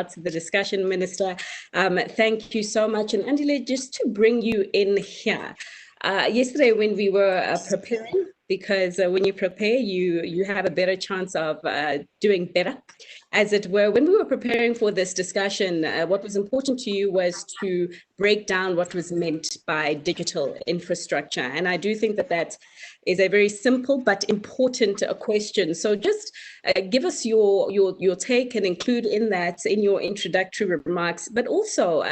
to the discussion, Minister. Thank you so much. And Andile, just to bring you in here, yesterday when we were preparing, because when you prepare, you have a better chance of doing better, as it were. When we were preparing for this discussion, what was important to you was to break down what was meant by digital infrastructure. And I do think that that is a very simple but important question. So just give us your take and include in that in your introductory remarks, but also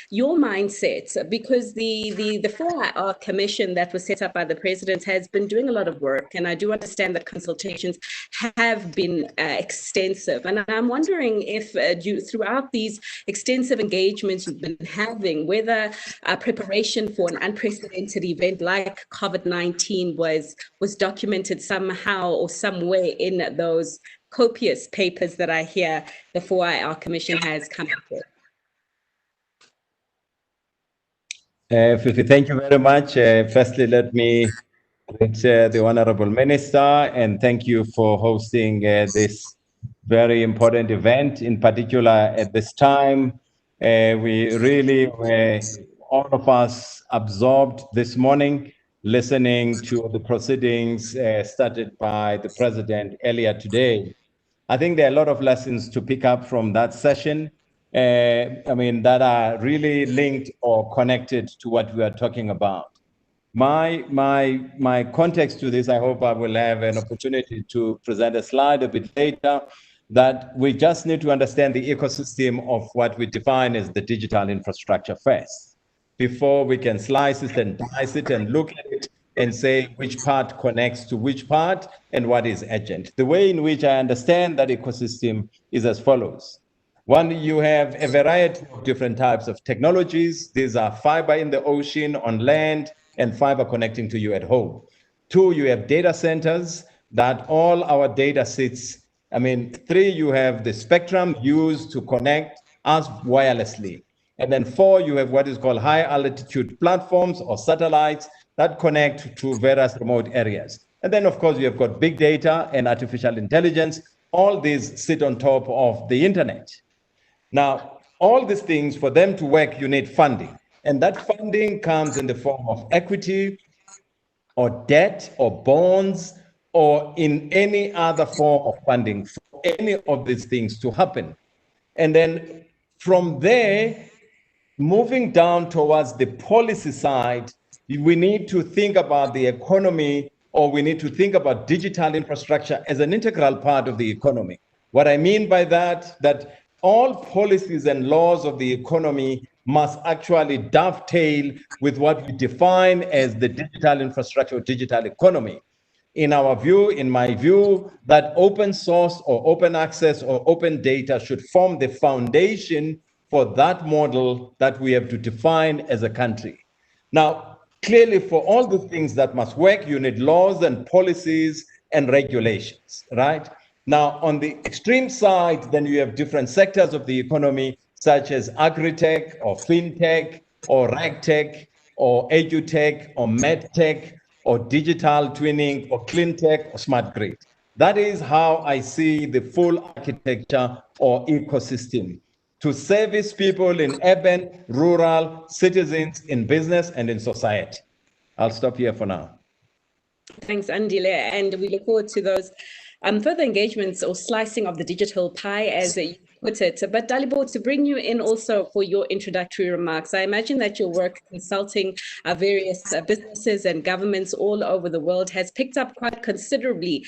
your mindset, because the 4IR commission that was set up by the president has been doing a lot of work, and I do understand that consultations have been extensive. And I'm wondering if throughout these extensive engagements you've been having, whether preparation for an unprecedented event like COVID-19 was documented somehow or some way in those copious papers that I hear the 4IR Commission has come up with. Fifi, thank you very much. Firstly, let me greet the Honorable Minister and thank you for hosting this very important event, in particular at this time. We really were, all of us, absorbed this morning listening to the proceedings started by the President earlier today. I think there are a lot of lessons to pick up from that session. That are really linked or connected to what we are talking about. My context to this, I hope I will have an opportunity to present a slide a bit later, that we just need to understand the ecosystem of what we define as the digital infrastructure first, before we can slice it and dice it and look at it and say which part connects to which part and what is urgent. The way in which I understand that ecosystem is as follows. One, you have a variety of different types of technologies. These are fiber in the ocean, on land, and fiber connecting to you at home. Two, you have data centers that all our data sits. Three, you have the spectrum used to connect us wirelessly. And then four, you have what is called high altitude platforms or satellites that connect to various remote areas. And then, of course, you have got big data and artificial intelligence. All these sit on top of the internet. Now, all these things, for them to work, you need funding. And that funding comes in the form of equity or debt or bonds or in any other form of funding for any of these things to happen. And then from there, moving down towards the policy side, we need to think about the economy, or we need to think about digital infrastructure as an integral part of the economy. What I mean by that all policies and laws of the economy must actually dovetail with what we define as the digital infrastructure or digital economy. In our view, in my view, that open source or open access or open data should form the foundation for that model that we have to define as a country. Now, clearly, for all the things that must work, you need laws and policies and regulations, right? Now, on the extreme side, then you have different sectors of the economy, such as agri-tech or fintech or ragtech or edutech or medtech or digital twinning or clean tech or smart grid. That is how I see the full architecture or ecosystem to service people in urban, rural, citizens in business and in society. I'll stop here for now. Thanks, Andile, and we look forward to those further engagements or slicing of the digital pie, as you put it. But Dalibo, to bring you in also for your introductory remarks, I imagine that your work consulting various businesses and governments all over the world has picked up quite considerably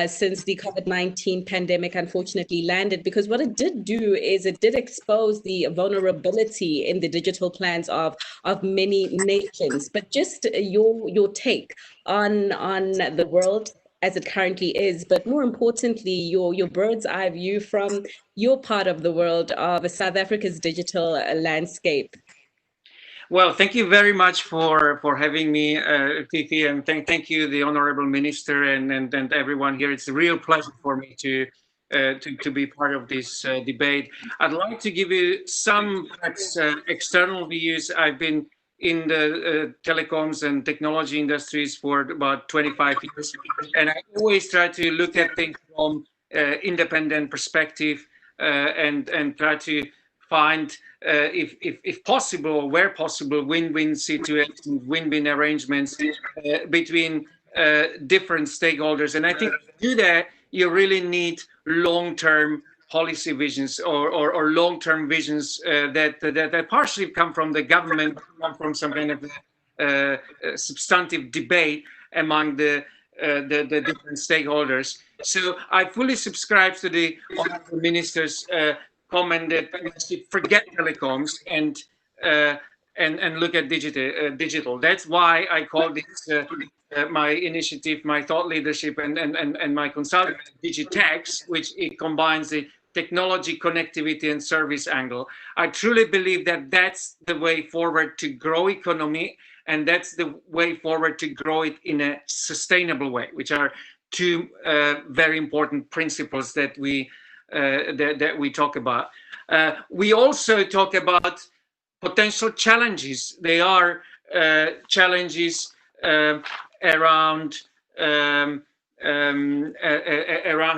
since the COVID-19 pandemic unfortunately landed, because what it did do is it did expose the vulnerability in the digital plans of many nations. But just your take on the world as it currently is, but more importantly, your bird's eye view from your part of the world of South Africa's digital landscape. Well, thank you very much for having me, Fifi, and thank you, the Honorable Minister, and everyone here. It's a real pleasure for me to be part of this debate. I'd like to give you some external views. I've been in the telecoms and technology industries for about 25 years. And I always try to look at things from independent perspective. and try to find, if possible or where possible, win-win situations, win-win arrangements between different stakeholders. And I think to do that, you really need long-term policy visions or long-term visions that partially come from the government, come from some kind of substantive debate among the different stakeholders. So I fully subscribe to the Honourable Minister's comment that we should forget telecoms and look at digital. That's why I call this my initiative, my thought leadership, and my consulting Digitex, which it combines the technology, connectivity, and service angle. I truly believe that that's the way forward to grow economy, and that's the way forward to grow it in a sustainable way, which are two very important principles that we talk about. We also talk about potential challenges. They are challenges around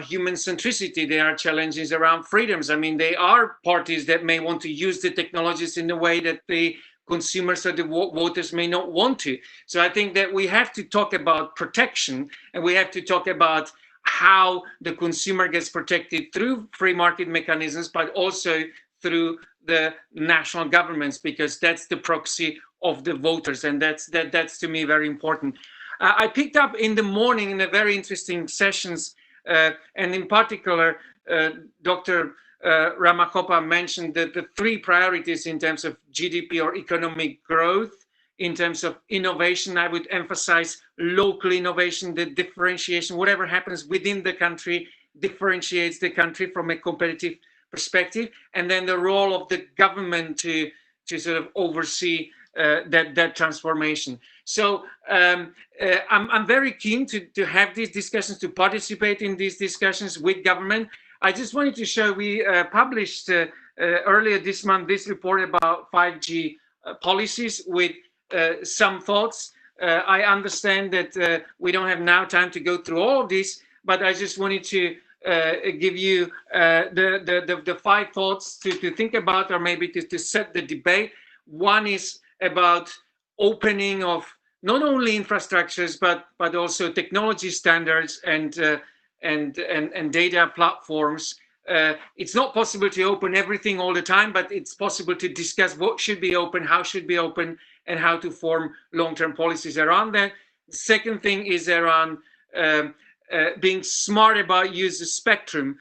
human centricity. There are challenges around freedoms. I mean, there are parties that may want to use the technologies in a way that the consumers or the voters may not want to. So I think that we have to talk about protection, and we have to talk about how the consumer gets protected through free market mechanisms, but also through the national governments, because that's the proxy of the voters, and that's to me very important. I picked up in the morning in a very interesting sessions, and in particular, Dr. Ramakopa mentioned that the three priorities in terms of GDP or economic growth. In terms of innovation, I would emphasize local innovation, the differentiation, whatever happens within the country differentiates the country from a competitive perspective, and then the role of the government to sort of oversee that transformation. So I'm very keen to have these discussions, to participate in these discussions with government. I just wanted to show, we published earlier this month this report about 5G policies with some thoughts. I understand that we don't have now time to go through all of this, but I just wanted to give you the 5 thoughts to think about, or maybe to set the debate. One is about opening of not only infrastructures, but also technology standards and data platforms. It's not possible to open everything all the time, but it's possible to discuss what should be open, how should be open, and how to form long-term policies around that. The second thing is around being smart about use of spectrum,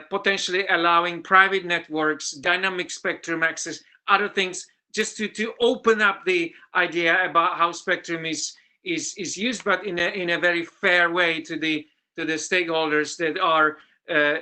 potentially allowing private networks, dynamic spectrum access, other things, just to open up the idea about how spectrum is used, but in a very fair way to the stakeholders that are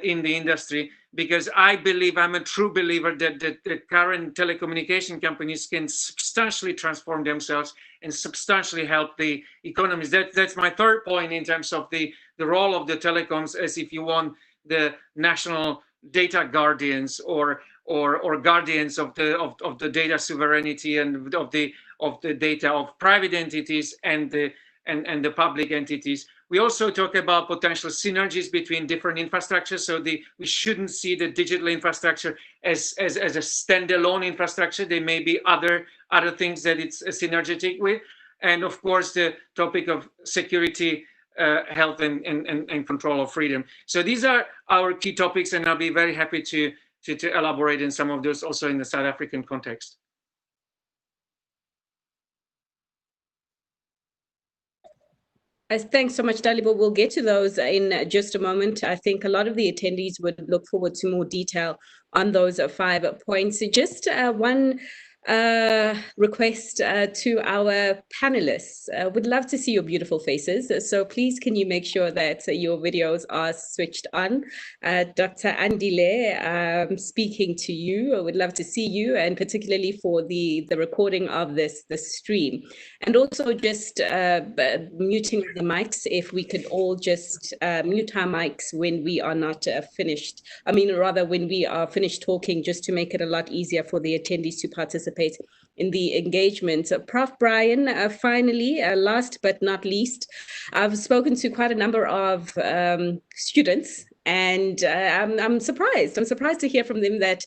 in the industry. Because I believe, I'm a true believer that the current telecommunication companies can substantially transform themselves and substantially help the economies. That's my third point in terms of the role of the telecoms, as if you want the national data guardians or guardians of the data sovereignty and of the data of private entities and the public entities. We also talk about potential synergies between different infrastructures. So we shouldn't see the digital infrastructure as a standalone infrastructure. There may be other things that it's synergetic with. And of course, the topic of security, health, and control of freedom. So these are our key topics, and I'll be very happy to elaborate in some of those also in the South African context. Thanks so much, Dalibo. We'll get to those in just a moment. I think a lot of the attendees would look forward to more detail on those 5 points. So just one request to our panelists. Would love to see your beautiful faces. So please, can you make sure that your videos are switched on? Dr. Andile, speaking to you. I would love to see you, and particularly for the recording of the stream. And also just muting the mics, if we could all just mute our mics when we are not finished. I mean, rather when we are finished talking, just to make it a lot easier for the attendees to participate in the engagement. Prof. Brian, finally, last but not least, I've spoken to quite a number of students And I'm surprised. I'm surprised to hear from them that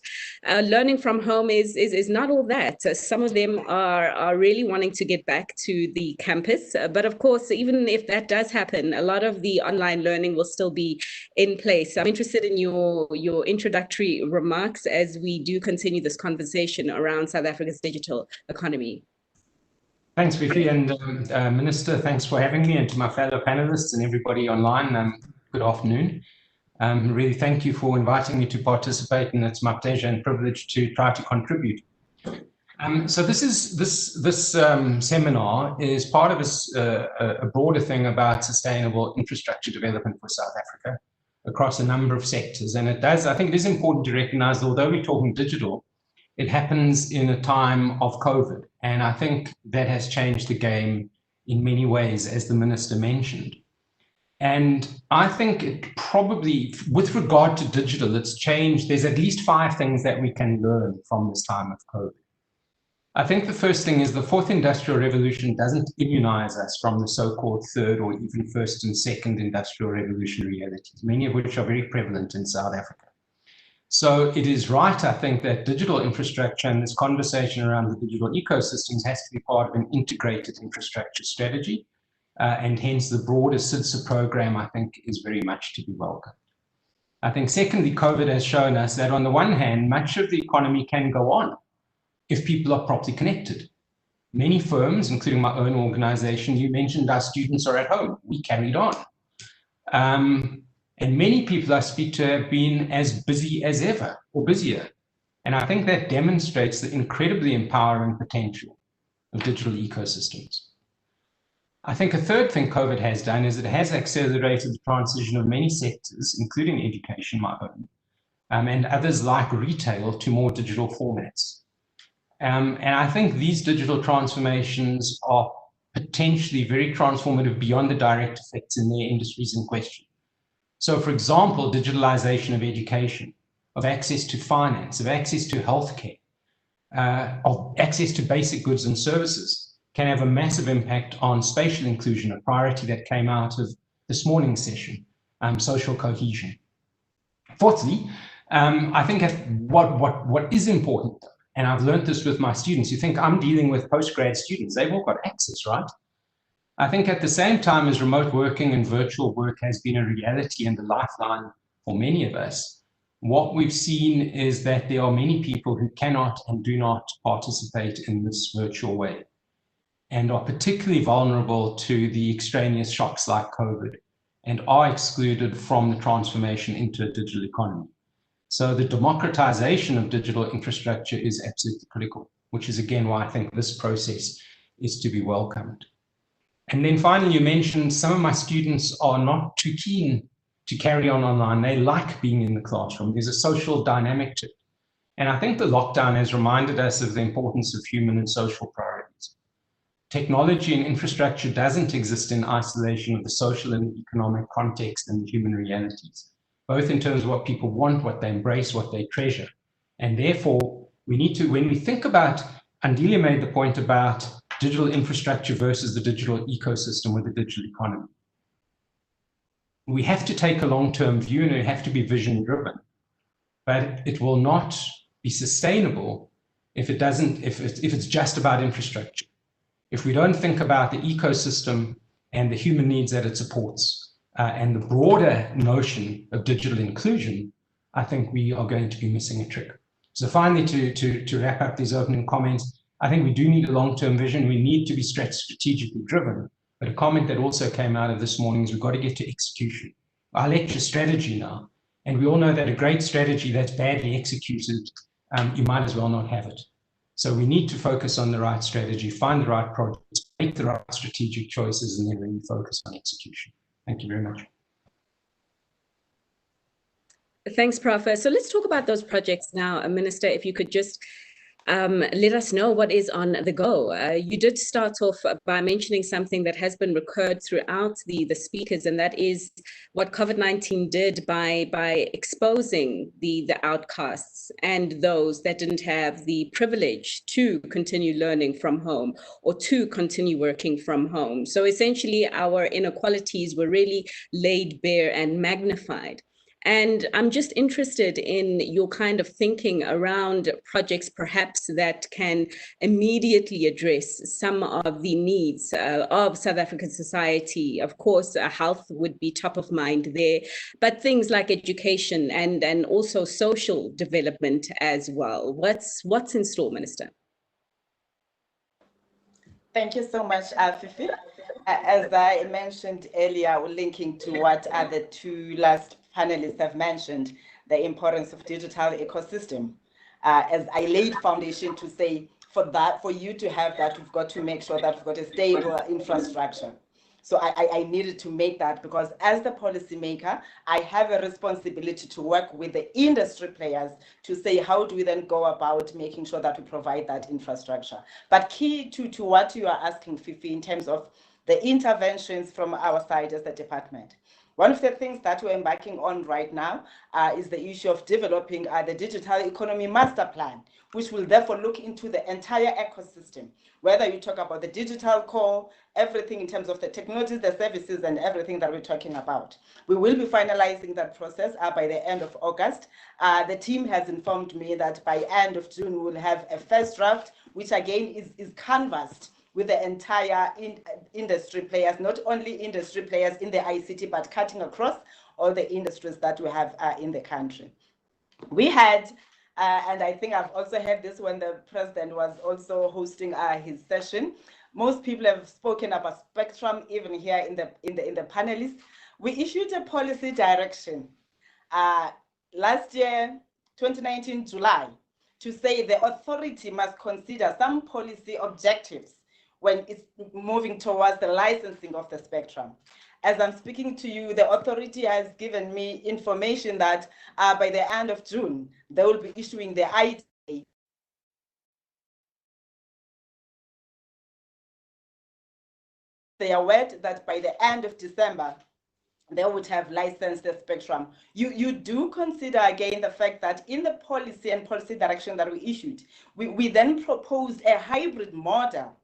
learning from home is not all that. Some of them are really wanting to get back to the campus. But of course, even if that does happen, a lot of the online learning will still be in place. I'm interested in your introductory remarks as we do continue this conversation around South Africa's digital economy. Thanks, Fifi, and Minister, thanks for having me, and to my fellow panelists and everybody online, good afternoon. Really thank you for inviting me to participate, and it's my pleasure and privilege to try to contribute. So this seminar is part of a broader thing about sustainable infrastructure development for South Africa across a number of sectors. And I think it is important to recognize that although we're talking digital, it happens in a time of COVID. And I think that has changed the game in many ways, as the Minister mentioned. And I think it probably, with regard to digital, it's changed. There's at least 5 things that we can learn from this time of COVID. I think the first thing is the 4th industrial revolution doesn't immunize us from the so-called 3rd or even 1st and 2nd industrial revolution realities, many of which are very prevalent in South Africa. So it is right, I think, that digital infrastructure and this conversation around the digital ecosystems has to be part of an integrated infrastructure strategy. And hence the broader SIDSSA program, I think, is very much to be welcomed. I think secondly, COVID has shown us that on the one hand, much of the economy can go on if people are properly connected. Many firms, including my own organization, you mentioned our students are at home. We carried on. And many people I speak to have been as busy as ever or busier. And I think that demonstrates the incredibly empowering potential of digital ecosystems. I think a third thing COVID has done is it has accelerated the transition of many sectors, including education, my own, and others like retail, to more digital formats. And I think these digital transformations are potentially very transformative beyond the direct effects in their industries in question. So, for example, digitalization of education, of access to finance, of access to healthcare, of access to basic goods and services, can have a massive impact on spatial inclusion, a priority that came out of this morning's session, social cohesion. Fourthly, I think what is important, and I've learned this with my students, you think I'm dealing with postgrad students, they've all got access, right? I think at the same time as remote working and virtual work has been a reality and a lifeline for many of us, what we've seen is that there are many people who cannot and do not participate in this virtual way, and are particularly vulnerable to the extraneous shocks like COVID, and are excluded from the transformation into a digital economy. So the democratization of digital infrastructure is absolutely critical, which is again why I think this process is to be welcomed. And then finally, you mentioned some of my students are not too keen to carry on online. They like being in the classroom. There's a social dynamic to it. And I think the lockdown has reminded us of the importance of human and social priorities. Technology and infrastructure doesn't exist in isolation of the social and economic context and the human realities, both in terms of what people want, what they embrace, what they treasure. And therefore, we need to, when we think about, Andilia made the point about digital infrastructure versus the digital ecosystem or the digital economy. We have to take a long-term view and it have to be vision-driven, but it will not be sustainable if it doesn't, if it's just about infrastructure. If we don't think about the ecosystem and the human needs that it supports and the broader notion of digital inclusion, I think we are going to be missing a trick. So finally, to wrap up these opening comments, I think we do need a long-term vision. We need to be strategically driven. But a comment that also came out of this morning is we've got to get to execution. Our lecture strategy now, and we all know that a great strategy that's badly executed, you might as well not have it. So we need to focus on the right strategy, find the right projects, make the right strategic choices, and then really focus on execution. Thank you very much. Thanks, Prof. So let's talk about those projects now. Minister, if you could just let us know what is on the go. You did start off by mentioning something that has been recurred throughout the speakers, and that is what COVID-19 did by exposing the outcasts and those that didn't have the privilege to continue learning from home or to continue working from home. So essentially, our inequalities were really laid bare and magnified. And I'm just interested in your kind of thinking around projects perhaps that can immediately address some of the needs of South African society. Of course, health would be top of mind there, but things like education and also social development as well. What's in store, Minister? Thank you so much, Fifi. As I mentioned earlier, linking to what the two last panelists have mentioned, the importance of digital ecosystem. As I laid foundation to say, for you to have that, we've got to make sure that we've got a stable infrastructure. So I needed to make that, because as the policymaker, I have a responsibility to work with the industry players to say, how do we then go about making sure that we provide that infrastructure? But key to what you are asking, Fifi, in terms of the interventions from our side as the department. One of the things that we're embarking on right now is the issue of developing the digital economy master plan, which will therefore look into the entire ecosystem, whether you talk about the digital core, everything in terms of the technologies, the services, and everything that we're talking about. We will be finalizing that process by the end of August. The team has informed me that by end of June, we'll have a first draft, which again is canvassed with the entire industry players, not only industry players in the ICT, but cutting across all the industries that we have in the country. We had, and I think I've also heard this when the president was also hosting his session, most people have spoken about spectrum, even here in the panelists. We issued a policy direction last year, 2019, July, to say the authority must consider some policy objectives when it's moving towards the licensing of the spectrum. As I'm speaking to you, the authority has given me information that by the end of June, they will be issuing the ITA. They are aware that by the end of December, they would have licensed the spectrum. You do consider again the fact that in the policy and policy direction that we issued, we then proposed a hybrid model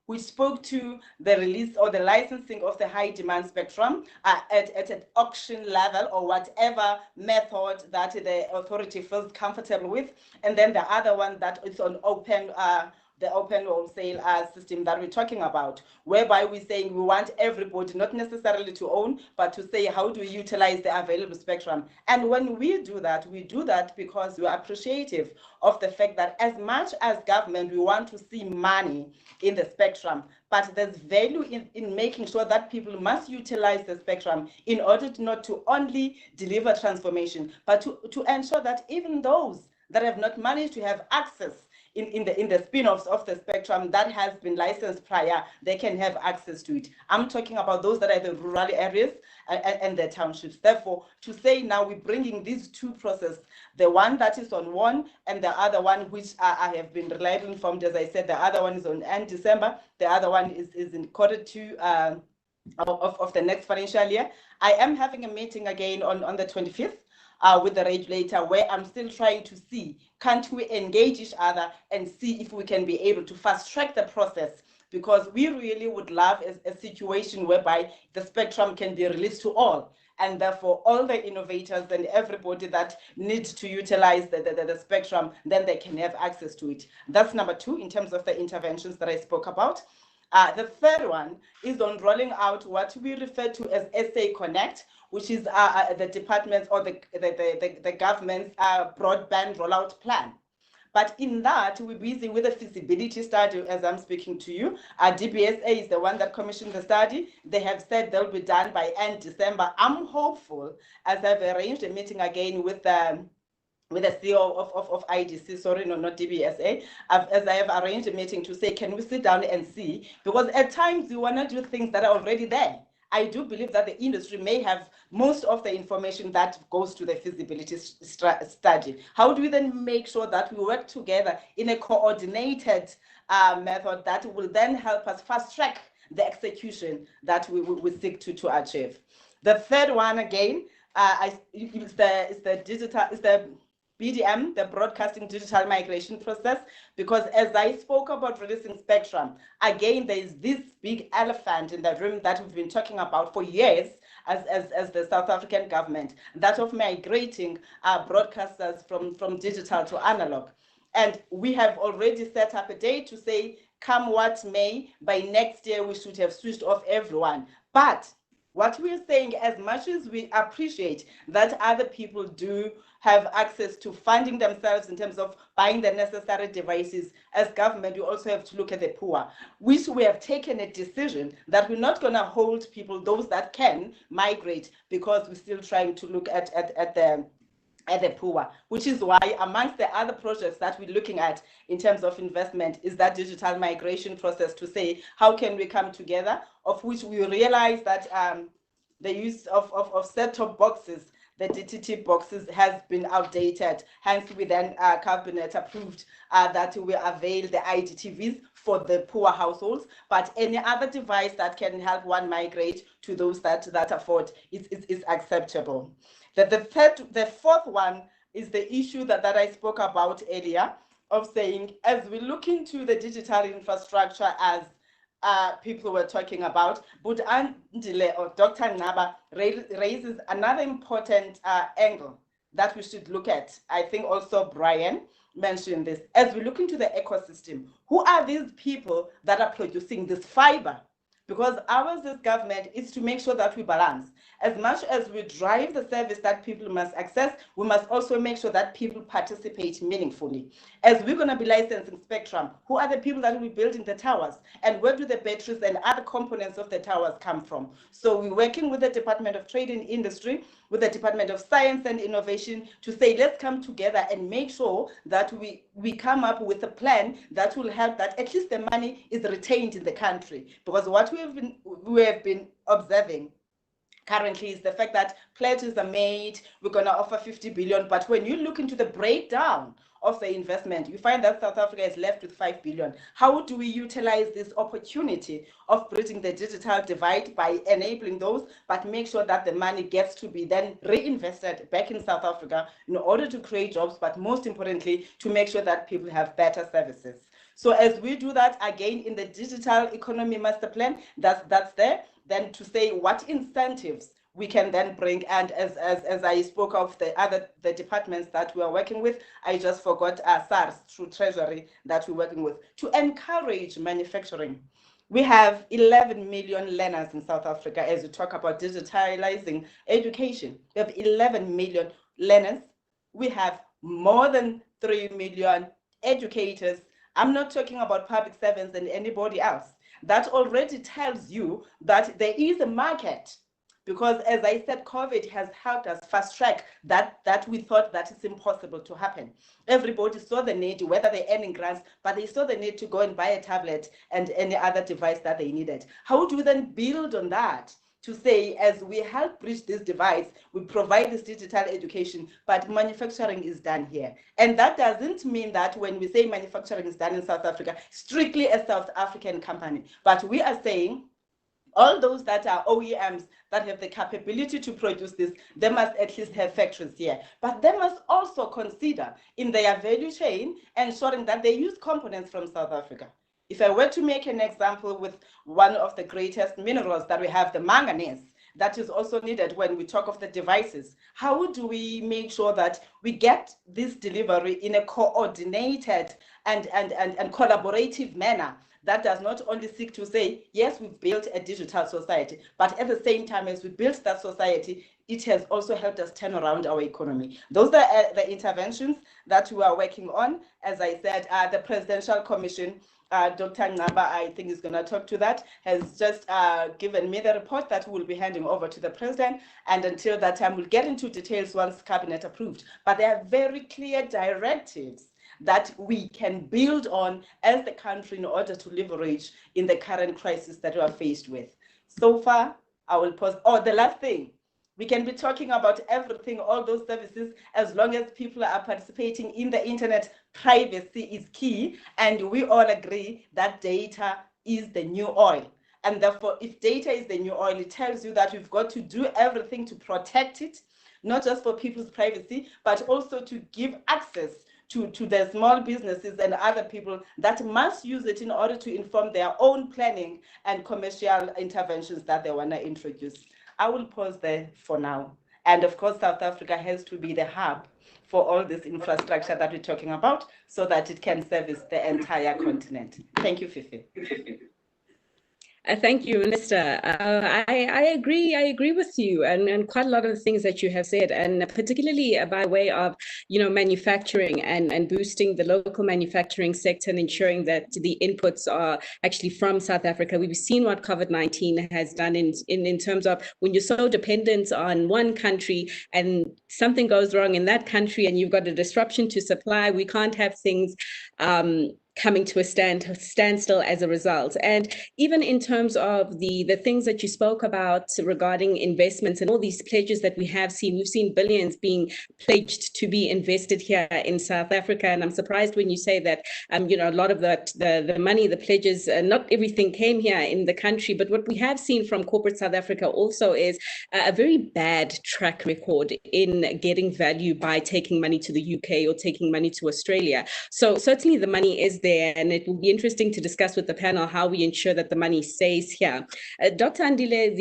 which spoke to the release or the licensing of the high demand spectrum at an auction level or whatever method that the authority feels comfortable with. And then the other one that is on open, the open wholesale system that we're talking about, whereby we're saying we want everybody not necessarily to own, but to say how do we utilize the available spectrum. And when we do that because we're appreciative of the fact that as much as government, we want to see money in the spectrum, but there's value in making sure that people must utilize the spectrum in order to not to only deliver transformation, but to ensure that even those that have not managed to have access in the spin-offs of the spectrum that has been licensed prior, they can have access to it. I'm talking about those that are in the rural areas and the townships. Therefore, to say now we're bringing these two processes, the one that is on 1 and the other one, which I have been reliably informed, as I said, the other one is on end December, the other one is in Q2 of the next financial year. I am having a meeting again on the 25th. With the regulator, where I'm still trying to see, can't we engage each other and see if we can be able to fast track the process, because we really would love a situation whereby the spectrum can be released to all, and therefore all the innovators and everybody that needs to utilize the spectrum, then they can have access to it. That's number 2 in terms of the interventions that I spoke about. The third one is on rolling out what we refer to as SA Connect, which is the department's or the government's broadband rollout plan. But in that, we're busy with a feasibility study as I'm speaking to you. DBSA is the one that commissioned the study. They have said they'll be done by end December. I'm hopeful, as I've arranged a meeting again with the CEO of IDC, sorry, no, not DBSA, as I have arranged a meeting to say, can we sit down and see? Because at times you want to do things that are already there. I do believe that the industry may have most of the information that goes to the feasibility study. How do we then make sure that we work together in a coordinated method that will then help us fast track the execution that we seek to achieve? The third one again is the BDM, the Broadcasting Digital Migration Process, because as I spoke about releasing spectrum, again, there is this big elephant in the room that we've been talking about for years as the South African government, that of migrating broadcasters from digital to analog. And we have already set up a date to say, come what may, by next year we should have switched off everyone. But what we're saying, as much as we appreciate that other people do have access to funding themselves in terms of buying the necessary devices, as government, you also have to look at the poor, which we have taken a decision that we're not going to hold people, those that can migrate, because we're still trying to look at the poor, which is why amongst the other projects that we're looking at in terms of investment is that digital migration process, to say how can we come together, of which we realize that the use of set-top boxes, the DTT boxes, has been outdated. Hence, we then cabinet approved that we avail the IDTVs for the poor households, but any other device that can help one migrate to those that afford is acceptable. The fourth one is the issue that I spoke about earlier, of saying, as we look into the digital infrastructure, as people were talking about, but Andile or Dr. Naba raises another important angle that we should look at. I think also Brian mentioned this. As we look into the ecosystem, who are these people that are producing this fiber? Because ours as government is to make sure that we balance. As much as we drive the service that people must access, we must also make sure that people participate meaningfully. As we're going to be licensing spectrum, who are the people that will be building the towers? And where do the batteries and other components of the towers come from? So we're working with the Department of Trade and Industry, with the Department of Science and Innovation, to say, let's come together and make sure that we come up with a plan that will help that at least the money is retained in the country. Because what we have been observing currently is the fact that pledges are made, we're going to offer 50 billion, but when you look into the breakdown of the investment, you find that South Africa is left with 5 billion. How do we utilize this opportunity of bridging the digital divide by enabling those, but make sure that the money gets to be then reinvested back in South Africa in order to create jobs, but most importantly, to make sure that people have better services. So as we do that, again, in the digital economy master plan, that's there, then to say what incentives we can then bring. And as I spoke of the departments that we are working with, I just forgot SARS through Treasury that we're working with, to encourage manufacturing. We have 11 million learners in South Africa as we talk about digitalizing education. We have 11 million learners. We have more than 3 million educators. I'm not talking about public servants and anybody else. That already tells you that there is a market, because as I said, COVID has helped us fast track that we thought that it's impossible to happen. Everybody saw the need, whether they're earning grants, but they saw the need to go and buy a tablet and any other device that they needed. How do we then build on that? To say, as we help bridge this divide, we provide this digital education, but manufacturing is done here. And that doesn't mean that when we say manufacturing is done in South Africa, strictly a South African company, but we are saying all those that are OEMs that have the capability to produce this, they must at least have factories here. But they must also consider in their value chain ensuring that they use components from South Africa. If I were to make an example with one of the greatest minerals that we have, the manganese, that is also needed when we talk of the devices. How do we make sure that we get this delivery in a coordinated and collaborative manner that does not only seek to say, yes, we've built a digital society, but at the same time as we built that society, it has also helped us turn around our economy. Those are the interventions that we are working on. As I said, the Presidential Commission, Dr. Naba, I think is going to talk to that, has just given me the report that we'll be handing over to the President. And until that time, we'll get into details once Cabinet approved. But there are very clear directives that we can build on as the country in order to leverage in the current crisis that we are faced with. So far, I will pause. Oh, the last thing. We can be talking about everything, all those services, as long as people are participating in the internet. Privacy is key, and we all agree that data is the new oil. And therefore, if data is the new oil, it tells you that we've got to do everything to protect it, not just for people's privacy, but also to give access to the small businesses and other people that must use it in order to inform their own planning and commercial interventions that they want to introduce. I will pause there for now. And of course, South Africa has to be the hub for all this infrastructure that we're talking about so that it can service the entire continent. Thank you, Fifi. Thank you, Minister. I agree with you and quite a lot of the things that you have said, and particularly by way of, manufacturing and boosting the local manufacturing sector and ensuring that the inputs are actually from South Africa. We've seen what COVID-19 has done in terms of when you're so dependent on one country and something goes wrong in that country and you've got a disruption to supply, we can't have things coming to a standstill as a result. And even in terms of the things that you spoke about regarding investments and all these pledges that we have seen, we've seen billions being pledged to be invested here in South Africa. And I'm surprised when you say that, a lot of the money, the pledges, not everything came here in the country. But what we have seen from corporate South Africa also is a very bad track record in getting value by taking money to the UK or taking money to Australia. So certainly the money is there, and it will be interesting to discuss with the panel how we ensure that the money stays here. Dr. Andile,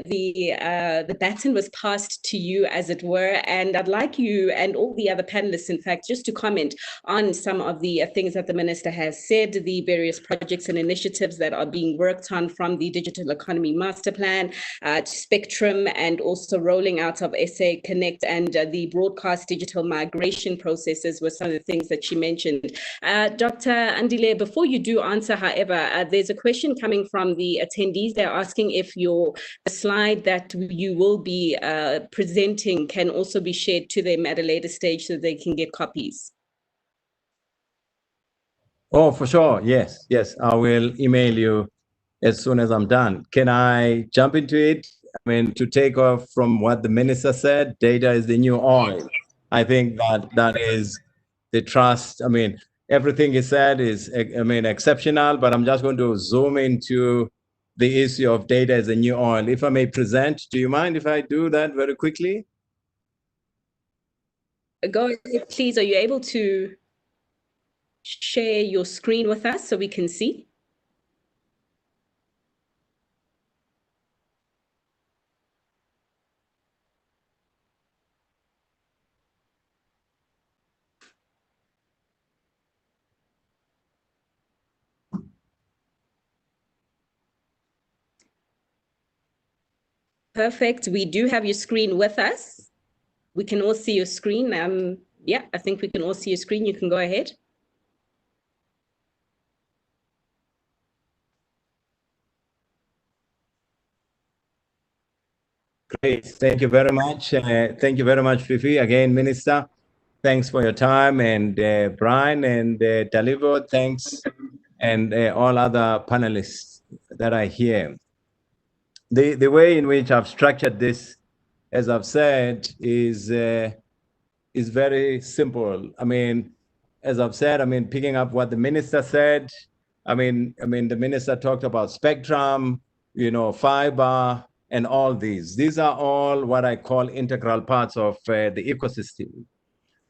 the baton was passed to you, as it were, and I'd like you and all the other panelists, in fact, just to comment on some of the things that the Minister has said, the various projects and initiatives that are being worked on, from the Digital Economy Master Plan to Spectrum, and also rolling out of SA Connect, and the broadcast digital migration processes were some of the things that she mentioned. Dr. Andile, before you do answer, however, there's a question coming from the attendees. They're asking if the slide that you will be presenting can also be shared to them at a later stage so they can get copies. Oh, for sure. Yes. I will email you as soon as I'm done. Can I jump into it? I mean, to take off from what the Minister said, data is the new oil. I think that is the trust. I mean, everything he said is, exceptional, but I'm just going to zoom into the issue of data as a new oil. If I may present, do you mind if I do that very quickly? Go ahead, please. Are you able to share your screen with us so we can see? Perfect. We do have your screen with us. We can all see your screen. Yeah, I think we can all see your screen. You can go ahead. Great. Thank you very much. Thank you very much, Fifi. Again, Minister, thanks for your time. And Brian and Dalibo, thanks. And all other panelists that are here. The way in which I've structured this, as I've said, is very simple. I mean, as I've said, picking up what the Minister said, the Minister talked about spectrum, fiber, and all these. These are all what I call integral parts of the ecosystem.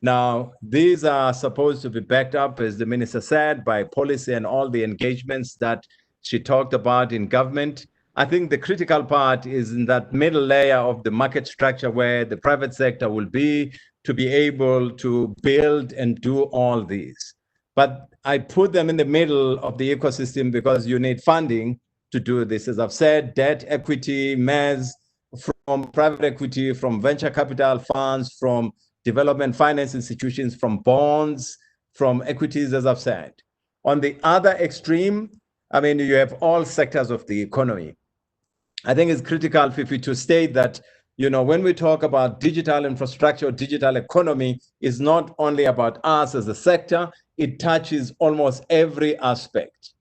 Now, these are supposed to be backed up, as the Minister said, by policy and all the engagements that she talked about in government. I think the critical part is in that middle layer of the market structure where the private sector will be to be able to build and do all these. But I put them in the middle of the ecosystem because you need funding to do this. As I've said, debt, equity, MES, from private equity, from venture capital funds, from development finance institutions, from bonds, from equities, as I've said. On the other extreme, you have all sectors of the economy. I think it's critical, Fifi, to state that, when we talk about digital infrastructure, digital economy, is not only about us as a sector, it touches almost every aspect.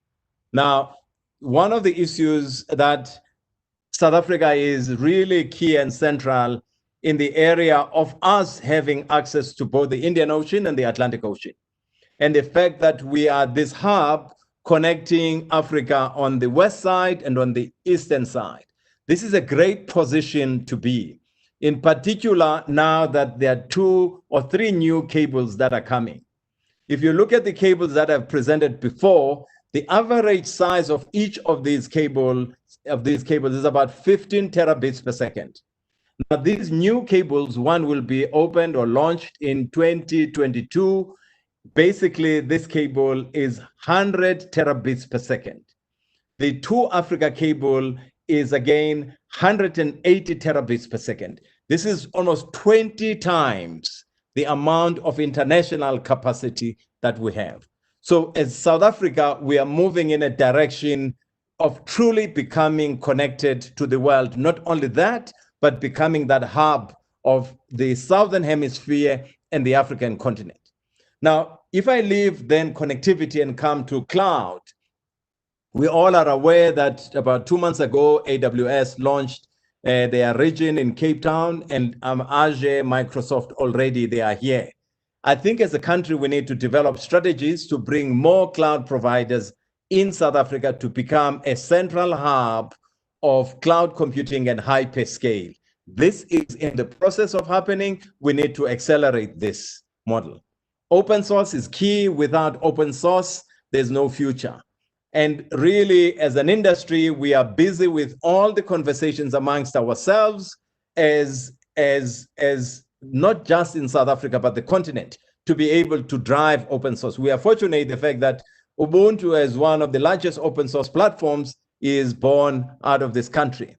Now, one of the issues that South Africa is really key and central in the area of us having access to both the Indian Ocean and the Atlantic Ocean. And the fact that we are this hub connecting Africa on the west side and on the eastern side. This is a great position to be. In particular, now that there are 2 or 3 new cables that are coming. If you look at the cables that I've presented before, The average size of each of these cables is about 15 terabits per second. Now, these new cables, one will be opened or launched in 2022. Basically, this cable is 100 terabits per second. The 2Africa cable is again 180 terabits per second. This is almost 20 times the amount of international capacity that we have. So as South Africa, we are moving in a direction of truly becoming connected to the world. Not only that, but becoming that hub of the Southern Hemisphere and the African continent. Now, if I leave then connectivity and come to cloud, we all are aware that about 2 months ago, AWS launched their region in Cape Town, and Azure, Microsoft already, they are here. I think as a country, we need to develop strategies to bring more cloud providers in South Africa to become a central hub of cloud computing and hyperscale. This is in the process of happening. We need to accelerate this model. Open source is key. Without open source, there's no future. And really, as an industry, we are busy with all the conversations amongst ourselves as not just in South Africa, but the continent, to be able to drive open source. We are fortunate the fact that Ubuntu, as one of the largest open source platforms, is born out of this country.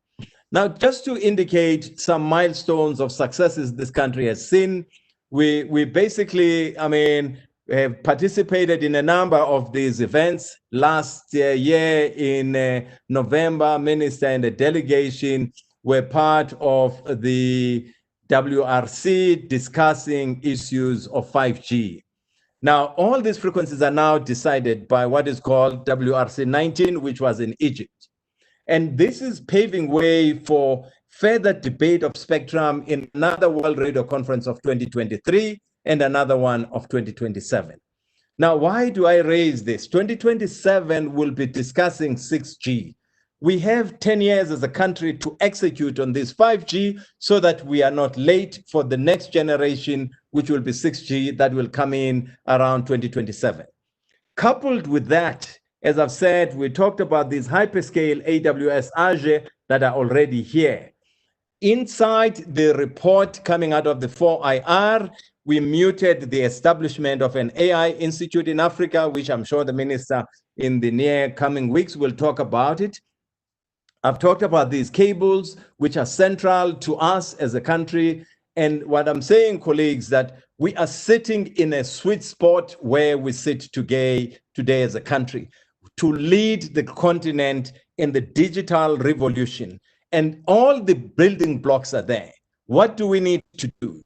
Now, just to indicate some milestones of successes this country has seen, we basically, have participated in a number of these events. Last year in November, Minister and the delegation were part of the WRC discussing issues of 5G. Now, all these frequencies are now decided by what is called WRC 19, which was in Egypt. And this is paving way for further debate of spectrum in another World Radio Conference of 2023 and another one of 2027. Now, why do I raise this? 2027 will be discussing 6G. We have 10 years as a country to execute on this 5G so that we are not late for the next generation, which will be 6G that will come in around 2027. Coupled with that, as I've said, we talked about these hyperscale AWS Azure that are already here. Inside the report coming out of the 4IR, we muted the establishment of an AI institute in Africa, which I'm sure the minister in the near coming weeks will talk about it. I've talked about these cables, which are central to us as a country. And what I'm saying, colleagues, that we are sitting in a sweet spot where we sit today as a country to lead the continent in the digital revolution. And all the building blocks are there. What do we need to do?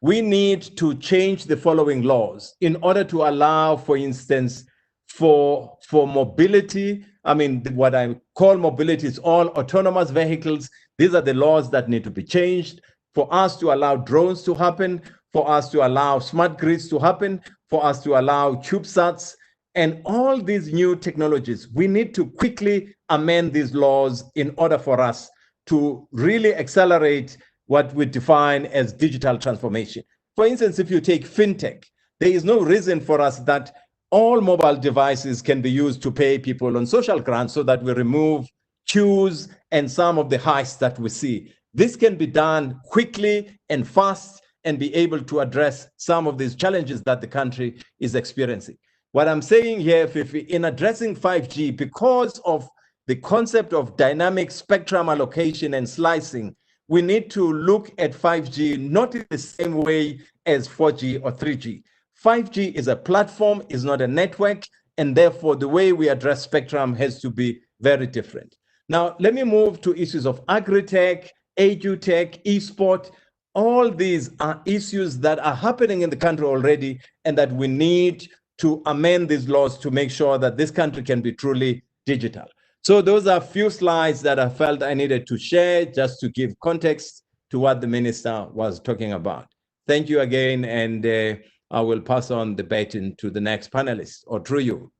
We need to change the following laws in order to allow, for instance, for mobility. What I call mobility is all autonomous vehicles. These are the laws that need to be changed for us to allow drones to happen, for us to allow smart grids to happen, for us to allow CubeSats, and all these new technologies. We need to quickly amend these laws in order for us to really accelerate what we define as digital transformation. For instance, if you take fintech, there is no reason for us that all mobile devices can be used to pay people on social grants so that we remove queues and some of the heists that we see. This can be done quickly and fast and be able to address some of these challenges that the country is experiencing. What I'm saying here, Fifi, in addressing 5G, because of the concept of dynamic spectrum allocation and slicing, we need to look at 5G not in the same way as 4G or 3G. 5G is a platform, is not a network, and therefore the way we address spectrum has to be very different. Now, let me move to issues of agri-tech, edu-tech, e-sport. All these are issues that are happening in the country already, and that we need to amend these laws to make sure that this country can be truly digital. So those are a few slides that I felt I needed to share just to give context to what the minister was talking about. Thank you again, and I will pass on the baton to the next panelist, or through you.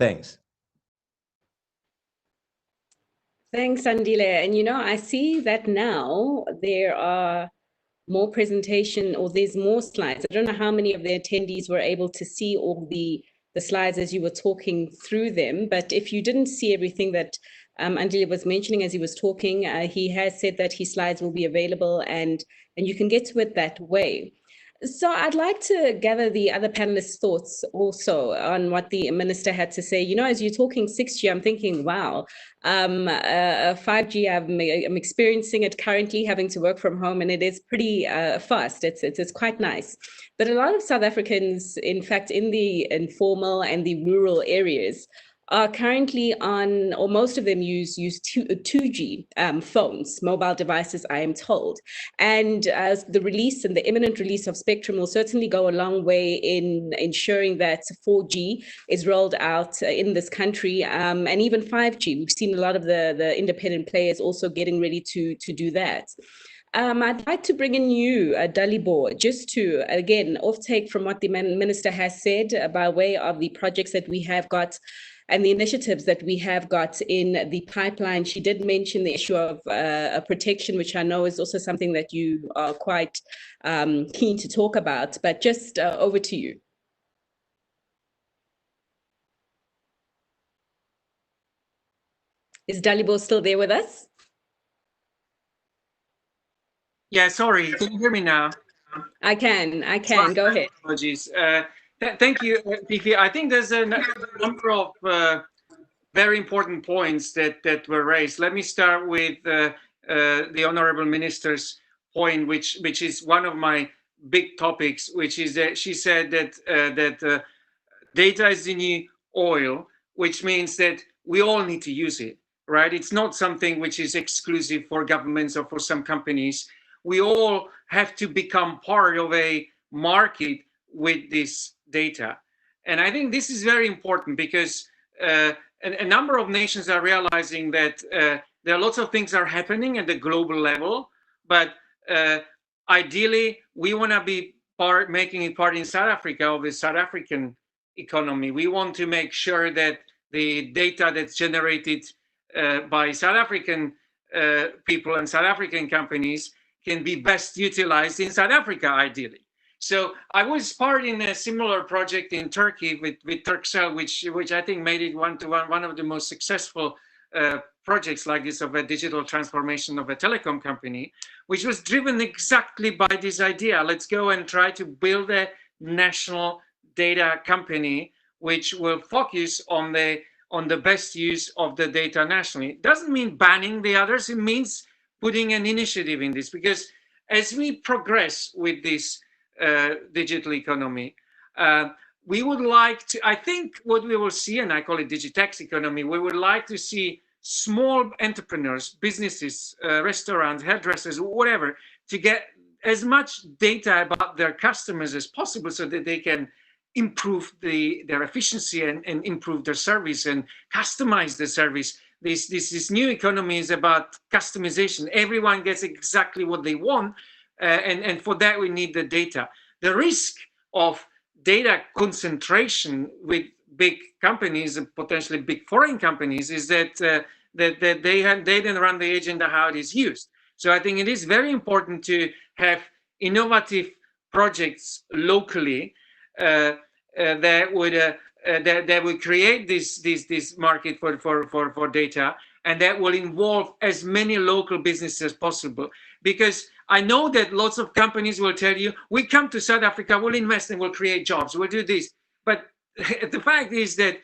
Thanks. Thanks, Andile. And I see that now there are more presentation, or there's more slides. I don't know how many of the attendees were able to see all the the slides as you were talking through them. But if you didn't see everything that Andile was mentioning as he was talking, he has said that his slides will be available and you can get to it that way. So I'd like to gather the other panelists' thoughts also on what the minister had to say. You know, as you're talking 6G, I'm thinking, wow, 5G, I'm experiencing it currently, having to work from home, and it is pretty fast. It's quite nice. But a lot of South Africans, in fact, in the informal and the rural areas, are currently on, or most of them use 2G phones, mobile devices, I am told. And the release and the imminent release of spectrum will certainly go a long way in ensuring that 4G is rolled out in this country, and even 5G. We've seen a lot of the independent players also getting ready to do that. I'd like to bring in you, Dalibor, just to, again, off-take from what the minister has said by way of the projects that we have got and the initiatives that we have got in the pipeline. She did mention the issue of protection, which I know is also something that you are quite keen to talk about, but just over to you. Is Dalibor still there with us? Yeah, sorry, can you hear me now? I can, Sorry, go ahead. Apologies. Thank you, Fifi. I think there's a number of very important points that were raised. Let me start with the Honorable Minister's point, which is one of my big topics, which is that she said that data is the new oil, which means that we all need to use it, right? It's not something which is exclusive for governments or for some companies. We all have to become part of a market with this data. And I think this is very important because a number of nations are realizing that there are lots of things are happening at the global level, but ideally we want to be making it part in South Africa of the South African economy. We want to make sure that the data that's generated by South African people and South African companies can be best utilized in South Africa, ideally. So I was part in a similar project in Turkey with Turkcell, which I think made it one of the most successful projects like this of a digital transformation of a telecom company, which was driven exactly by this idea. Let's go and try to build a national data company which will focus on the best use of the data nationally. It doesn't mean banning the others. It means putting an initiative in this, because as we progress with this digital economy, we would like to, I think what we will see, and I call it digitex economy, we would like to see small entrepreneurs, businesses, restaurants, hairdressers, whatever, to get as much data about their customers as possible so that they can improve their efficiency and improve their service and customize the service. This new economy is about customization. Everyone gets exactly what they want. And for that, we need the data. The risk of data concentration with big companies, and potentially big foreign companies, is that they then run the agenda how it is used. So I think it is very important to have innovative projects locally that would create this market for data, and that will involve as many local businesses as possible. Because I know that lots of companies will tell you, we come to South Africa, we'll invest and we'll create jobs, we'll do this. But the fact is that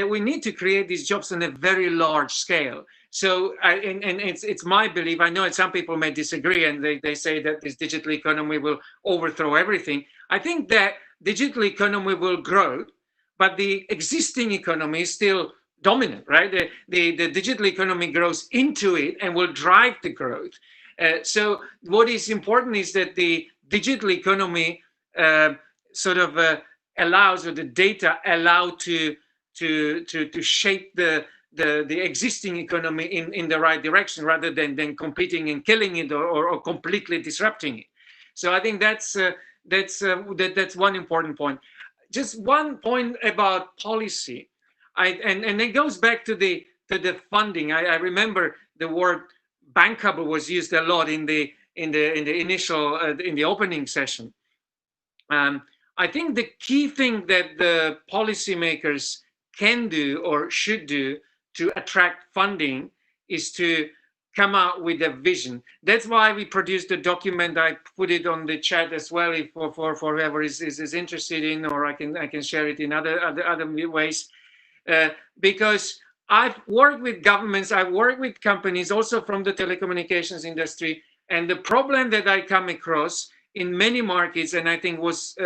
we need to create these jobs on a very large scale. So, it's my belief, I know that some people may disagree and they say that this digital economy will overthrow everything. I think that digital economy will grow, but the existing economy is still dominant, right? The digital economy grows into it and will drive the growth. So what is important is that the digital economy allows, or the data allow to shape the existing economy in the right direction, rather than competing and killing it or completely disrupting it. So I think that's one important point. Just one point about policy, and it goes back to the funding. I remember the word bankable was used a lot in the initial in the opening session. I think the key thing that the policymakers can do or should do to attract funding is to come out with a vision. That's why we produced a document. I put it on the chat as well, if for whoever is interested in, or I can share it in other ways, because I've worked with governments, I've worked with companies also from the telecommunications industry, and the problem that I come across in many markets, and I think was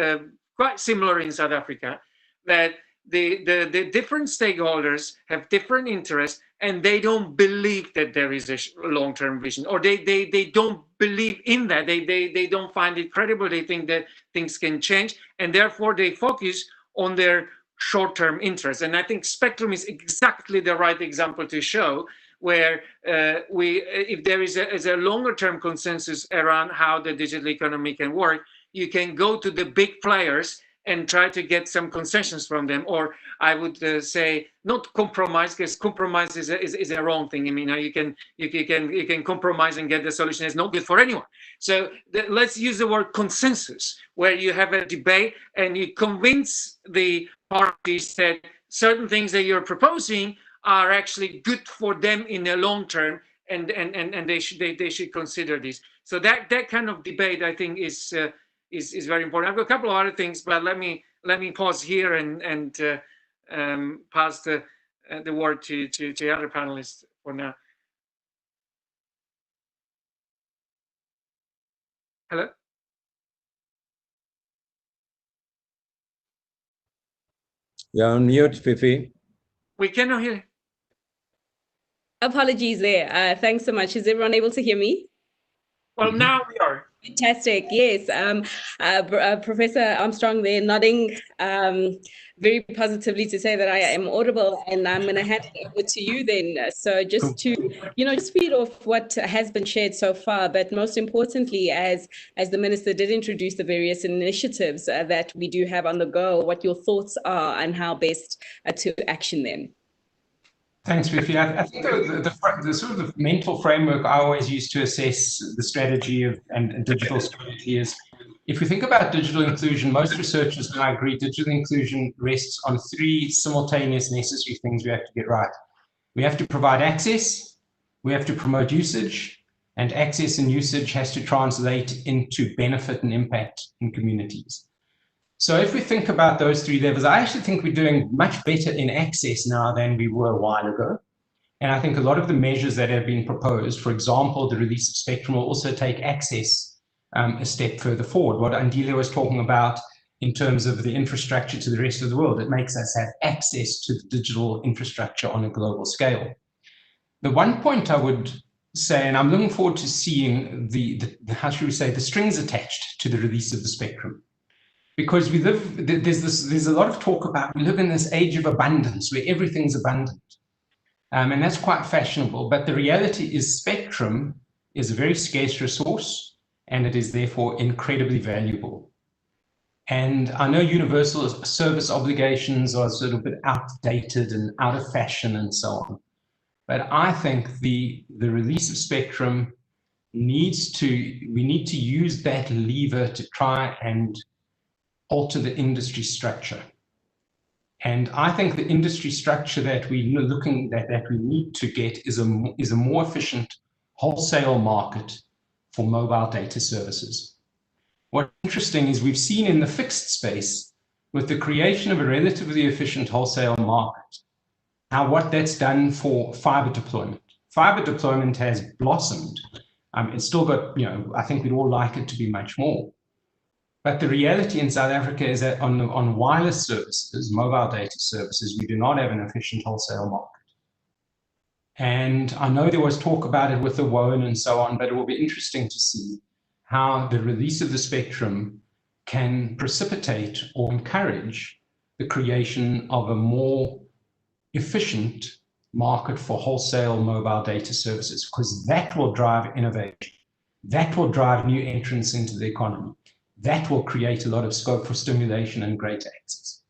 quite similar in South Africa, that the different stakeholders have different interests, and they don't believe that there is a long-term vision, or they don't believe in that. They don't find it credible. They think that things can change, and therefore they focus on their short-term interests. And I think spectrum is exactly the right example to show where if there is a longer-term consensus around how the digital economy can work, you can go to the big players and try to get some concessions from them, or I would say not compromise, because compromise is a wrong thing. I mean, you can compromise and get the solution. It's not good for anyone. So let's use the word consensus, where you have a debate and you convince the parties that certain things that you're proposing are actually good for them in the long term, and they should consider this. So that kind of debate, I think, is very important. I've got a couple of other things, but let me pause here and pass the word to other panelists for now. Hello? You're on mute, Fifi. We cannot hear. Apologies there. Thanks so much. Is everyone able to hear me? Well, now we are. Fantastic. Yes. Professor Armstrong there nodding very positively to say that I am audible, and I'm going to hand it over to you then. So just to, just feed off what has been shared so far, but most importantly, as the Minister did introduce the various initiatives that we do have on the go, what your thoughts are and how best to action them. Thanks, Fifi. I think the sort of the mental framework I always use to assess the strategy and digital strategy is, if we think about digital inclusion, most researchers and I agree, digital inclusion rests on three simultaneous necessary things we have to get right. We have to provide access, we have to promote usage, and access and usage has to translate into benefit and impact in communities. So if we think about those three levels, I actually think we're doing much better in access now than we were a while ago. And I think a lot of the measures that have been proposed, for example, the release of spectrum, will also take access a step further forward. What Andile was talking about in terms of the infrastructure to the rest of the world, it makes us have access to the digital infrastructure on a global scale. The one point I would say, and I'm looking forward to seeing how should we say, the strings attached to the release of the spectrum. Because there's a lot of talk about, we live in this age of abundance where everything's abundant. And that's quite fashionable. But the reality is spectrum is a very scarce resource, and it is therefore incredibly valuable. And I know universal service obligations are sort of a bit outdated and out of fashion and so on. But I think the release of spectrum we need to use that lever to try and alter the industry structure. And I think the industry structure that we're looking at, that we need to get is a more efficient wholesale market for mobile data services. What's interesting is we've seen in the fixed space, with the creation of a relatively efficient wholesale market, what that's done for fiber deployment. Fiber deployment has blossomed. It's still got, I think we'd all like it to be much more. But the reality in South Africa is that on wireless services, mobile data services, we do not have an efficient wholesale market. And I know there was talk about it with the WOAN and so on, but it will be interesting to see how the release of the spectrum can precipitate or encourage the creation of a more efficient market for wholesale mobile data services, because that will drive innovation. That will drive new entrants into the economy. That will create a lot of scope for stimulation and greater access.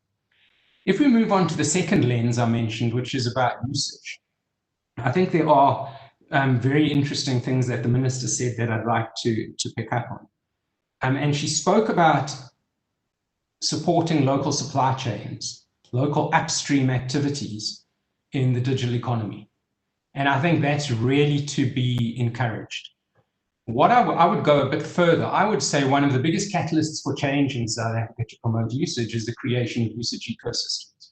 If we move on to the second lens I mentioned, which is about usage, I think there are very interesting things that the Minister said that I'd like to pick up on. And she spoke about supporting local supply chains, local upstream activities in the digital economy. And I think that's really to be encouraged. What I would go a bit further. I would say one of the biggest catalysts for change in South Africa to promote usage is the creation of usage ecosystems.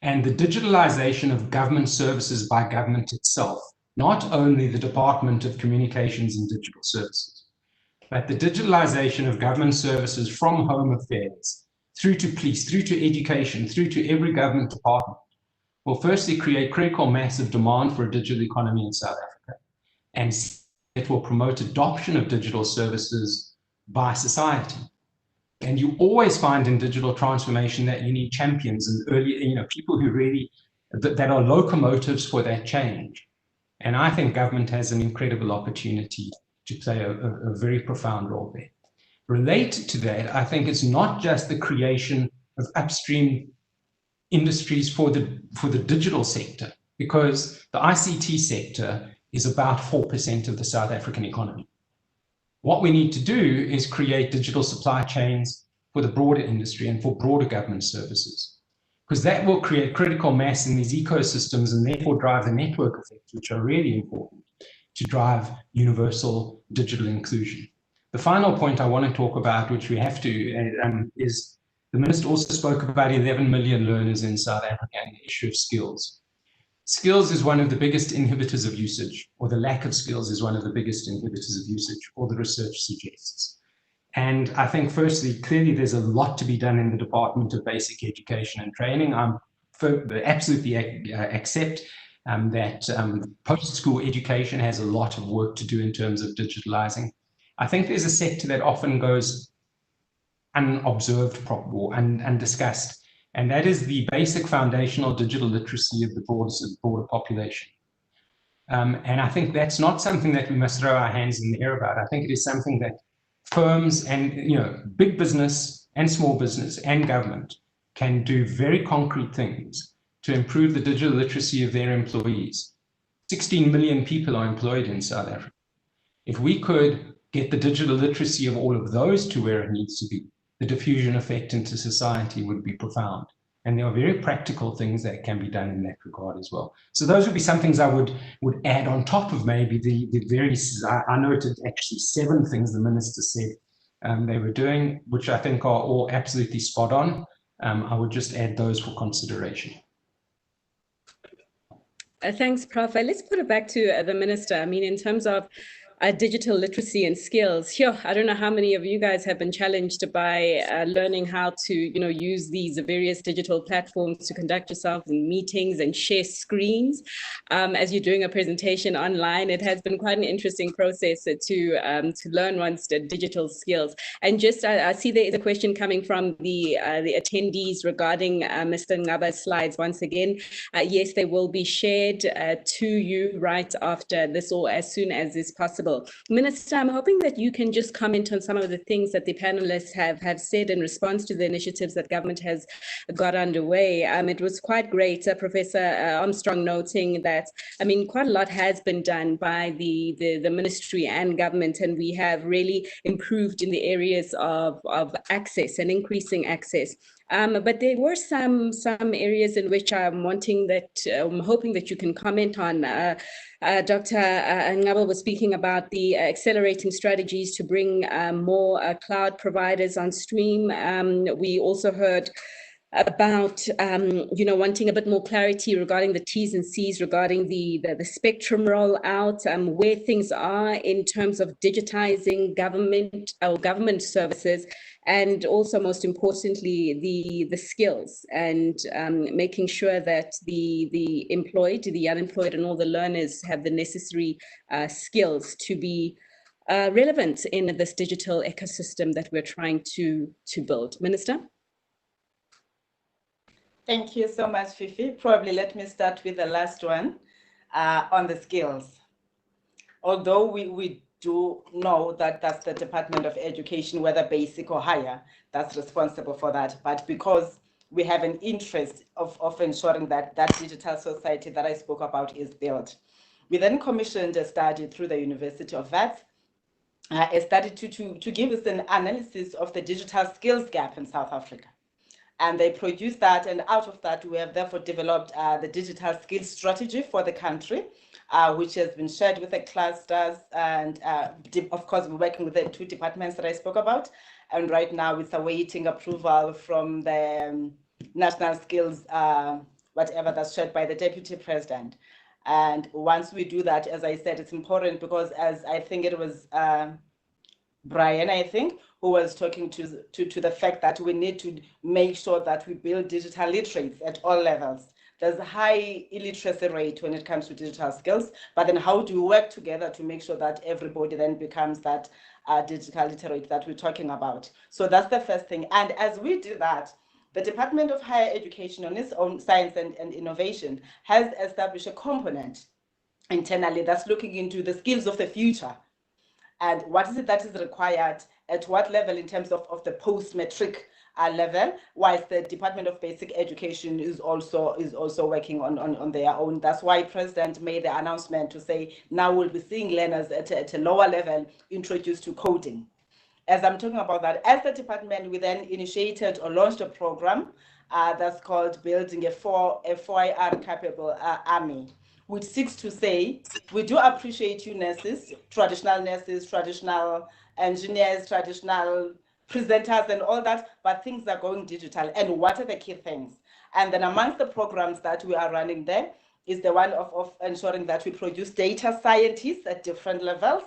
And the digitalization of government services by government itself, not only the Department of Communications and Digital Services, but the digitalization of government services from home affairs through to police, through to education, through to every government department, will firstly create critical mass of demand for a digital economy in South Africa. And it will promote adoption of digital services by society. And you always find in digital transformation that you need champions and early, people who really, that are locomotives for that change. And I think government has an incredible opportunity to play a very profound role there. Related to that, I think it's not just the creation of upstream industries for the digital sector, because the ICT sector is about 4% of the South African economy. What we need to do is create digital supply chains for the broader industry and for broader government services, because that will create critical mass in these ecosystems and therefore drive the network effects, which are really important to drive universal digital inclusion. The final point I want to talk about, which we have to, is the Minister also spoke about 11 million learners in South Africa and the issue of skills. Skills is one of the biggest inhibitors of usage, or the lack of skills is one of the biggest inhibitors of usage, or the research suggests. And I think, firstly, clearly there's a lot to be done in the Department of Basic Education and Training. I absolutely accept that post-school education has a lot of work to do in terms of digitalizing. I think there's a sector that often goes unobserved or undiscussed, and that is the basic foundational digital literacy of the broader population. And I think that's not something that we must throw our hands in the air about. I think it is something that firms and big business and small business and government can do very concrete things to improve the digital literacy of their employees. 16 million people are employed in South Africa. If we could get the digital literacy of all of those to where it needs to be, the diffusion effect into society would be profound. And there are very practical things that can be done in that regard as well. So those would be some things I would add on top of maybe the various, I noted actually 7 things the Minister said they were doing, which I think are all absolutely spot on. I would just add those for consideration. Thanks, Prof. Let's put it back to the Minister. I mean, in terms of digital literacy and skills, here, I don't know how many of you guys have been challenged by learning how to, use these various digital platforms to conduct yourself in meetings and share screens as you're doing a presentation online. It has been quite an interesting process to learn one's digital skills. And just, I see there is a question coming from the attendees regarding Mr. Ngaba's slides. Once again, yes, they will be shared to you right after this or as soon as is possible. Minister, I'm hoping that you can just comment on some of the things that the panelists have said in response to the initiatives that government has got underway. It was quite great, Professor Armstrong noting that, I mean, quite a lot has been done by the ministry and government, and we have really improved in the areas of access and increasing access. But there were some areas in which I'm hoping that you can comment on. Dr. Ngaba was speaking about the accelerating strategies to bring more cloud providers on stream. We also heard about wanting a bit more clarity regarding the T's and C's regarding the spectrum rollout, where things are in terms of digitizing government services, and also most importantly the skills and making sure that the employed, the unemployed, and all the learners have the necessary skills to be relevant in this digital ecosystem that we're trying to build. Minister? Thank you so much, Fifi. Probably let me start with the last one on the skills. Although we do know that that's the Department of Education, whether basic or higher, that's responsible for that. But because we have an interest of ensuring that that digital society that I spoke about is built, we then commissioned a study through the University of Wits started to give us an analysis of the digital skills gap in South Africa. And they produced that, and out of that, we have therefore developed the digital skills strategy for the country, which has been shared with the clusters. And of course, we're working with the 2 departments that I spoke about. And right now, it's awaiting approval from the national skills, whatever that's shared by the deputy president. And once we do that, as I said, it's important because, as I think it was Brian, I think, who was talking to the fact that we need to make sure that we build digital literates at all levels. There's a high illiteracy rate when it comes to digital skills, but then how do we work together to make sure that everybody then becomes that digital literate that we're talking about? So that's the first thing. And as we do that, the Department of Higher Education, on its own, Science and Innovation, has established a component internally that's looking into the skills of the future. And what is it that is required at what level in terms of the post-matric level, whilst the Department of Basic Education is also working on their own. That's why President made the announcement to say now we'll be seeing learners at a lower level introduced to coding. As I'm talking about that, as the department, we then initiated or launched a program that's called Building a 4IR Capable Army, which seeks to say, we do appreciate you nurses, traditional engineers, traditional presenters and all that, but things are going digital. And what are the key things? And then amongst the programs that we are running there is the one of ensuring that we produce data scientists at different levels,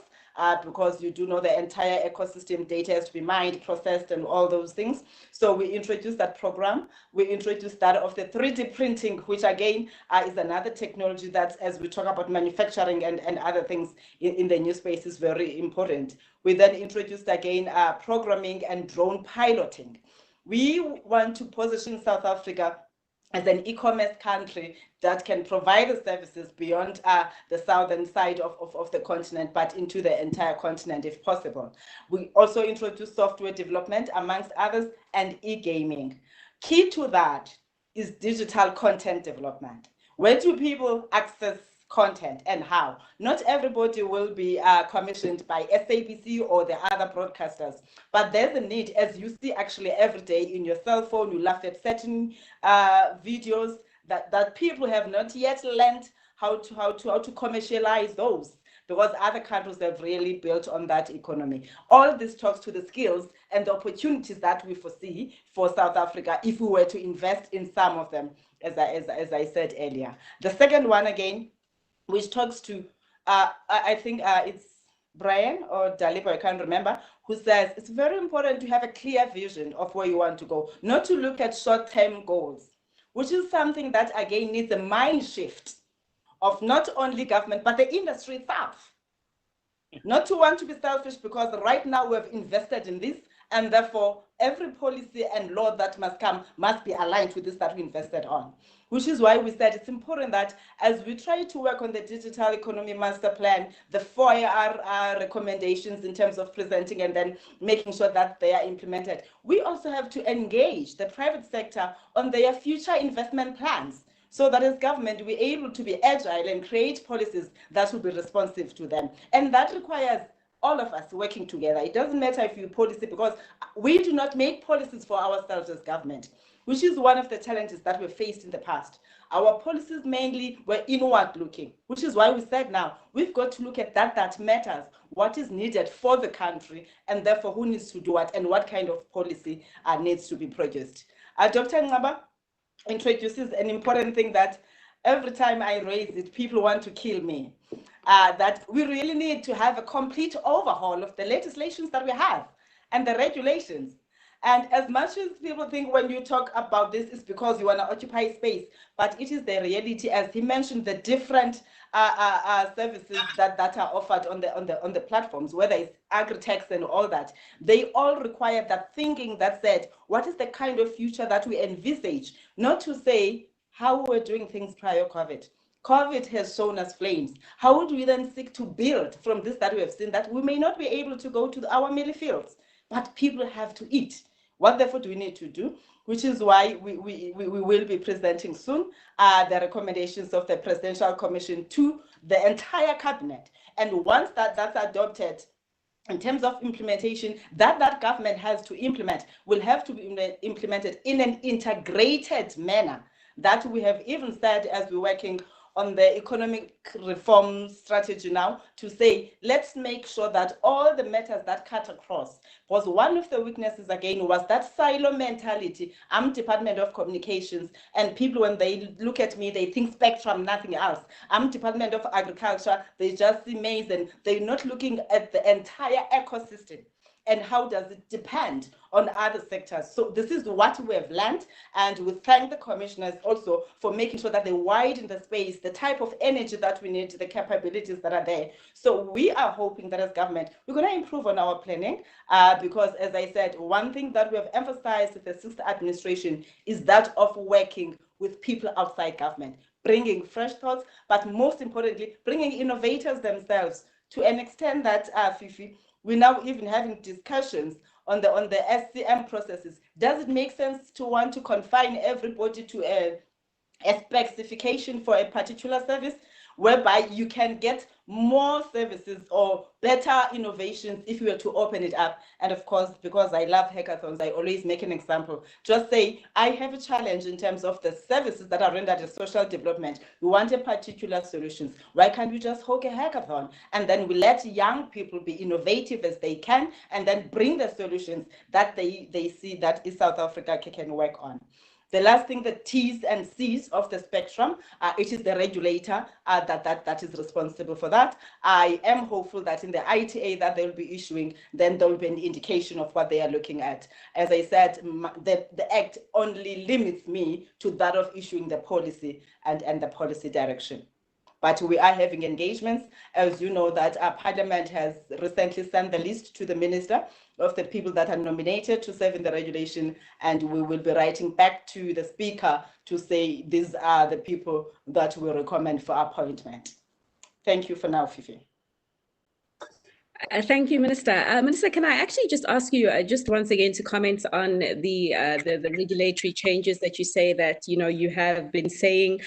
because you do know the entire ecosystem data has to be mined, processed, and all those things. So we introduced that program. We introduced that of the 3D printing, which again is another technology that, as we talk about manufacturing and other things in the new space, is very important. We then introduced again programming and drone piloting. We want to position South Africa as an e-commerce country that can provide the services beyond the southern side of the continent, but into the entire continent if possible. We also introduced software development, amongst others, and e-gaming. Key to that is digital content development. Where do people access content and how? Not everybody will be commissioned by SABC or the other broadcasters, but there's a need, as you see actually every day in your cell phone, you laugh at certain videos that people have not yet learned how to commercialize those, because other countries have really built on that economy. All this talks to the skills and the opportunities that we foresee for South Africa if we were to invest in some of them, as I said earlier. The second one again, which talks to, I think it's Brian or Dalibo, I can't remember, who says it's very important to have a clear vision of where you want to go, not to look at short-term goals, which is something that again needs a mind shift of not only government, but the industry itself. Not to want to be selfish, because right now we have invested in this, and therefore every policy and law that must come must be aligned with this that we invested on. Which is why we said it's important that as we try to work on the digital economy master plan, the 4IR recommendations in terms of presenting and then making sure that they are implemented, we also have to engage the private sector on their future investment plans, so that as government, we're able to be agile and create policies that will be responsive to them. And that requires all of us working together. It doesn't matter if you policy, because we do not make policies for ourselves as government, which is one of the challenges that we faced in the past. Our policies mainly were inward looking, which is why we said now we've got to look at that matters, what is needed for the country, and therefore who needs to do what and what kind of policy needs to be produced. Dr. Ngaba introduces an important thing that every time I raise it, people want to kill me, that we really need to have a complete overhaul of the legislations that we have and the regulations. And as much as people think when you talk about this, it's because you want to occupy space, but it is the reality. As he mentioned, the different services that are offered on the platforms, whether it's agri-tech and all that, they all require that thinking that said, what is the kind of future that we envisage? Not to say how we're doing things prior COVID. COVID has shown us flames. How would we then seek to build from this that we have seen, that we may not be able to go to our mealie fields, but people have to eat? What therefore do we need to do? Which is why we will be presenting soon the recommendations of the Presidential Commission to the entire cabinet. And once that's adopted, in terms of implementation, that government has to implement will have to be implemented in an integrated manner. That we have even said as we're working on the economic reform strategy now, to say, let's make sure that all the matters that cut across, because one of the weaknesses again was that silo mentality. I'm Department of Communications, and people, when they look at me, they think spectrum, nothing else. I'm Department of Agriculture, they just see maize, and they're not looking at the entire ecosystem. And how does it depend on other sectors? So this is what we have learned, and we thank the commissioners also for making sure that they widen the space, the type of energy that we need, the capabilities that are there. So we are hoping that as government, we're going to improve on our planning, because as I said, one thing that we have emphasized with the SIDSSA administration is that of working with people outside government, bringing fresh thoughts, but most importantly, bringing innovators themselves, to an extent that, Fifi, we're now even having discussions on the SCM processes. Does it make sense to want to confine everybody to a specification for a particular service, whereby you can get more services or better innovations if you were to open it up? And of course, because I love hackathons, I always make an example. Just say, I have a challenge in terms of the services that are rendered as social development. We want a particular solution. Why can't we just hold a hackathon? And then we let young people be innovative as they can, and then bring the solutions that they see that South Africa can work on. The last thing, the T's and C's of the spectrum, it is the regulator that is responsible for that. I am hopeful that in the ITA that they'll be issuing, then there will be an indication of what they are looking at. As I said, the Act only limits me to that of issuing the policy and the policy direction. But we are having engagements. As you know, that our Parliament has recently sent the list to the Minister of the people that are nominated to serve in the regulation, and we will be writing back to the Speaker to say these are the people that we recommend for appointment. Thank you for now, Fifi. Thank you, Minister. Minister, can I actually just ask you just once again to comment on the regulatory changes that you say that, you know, you have been saying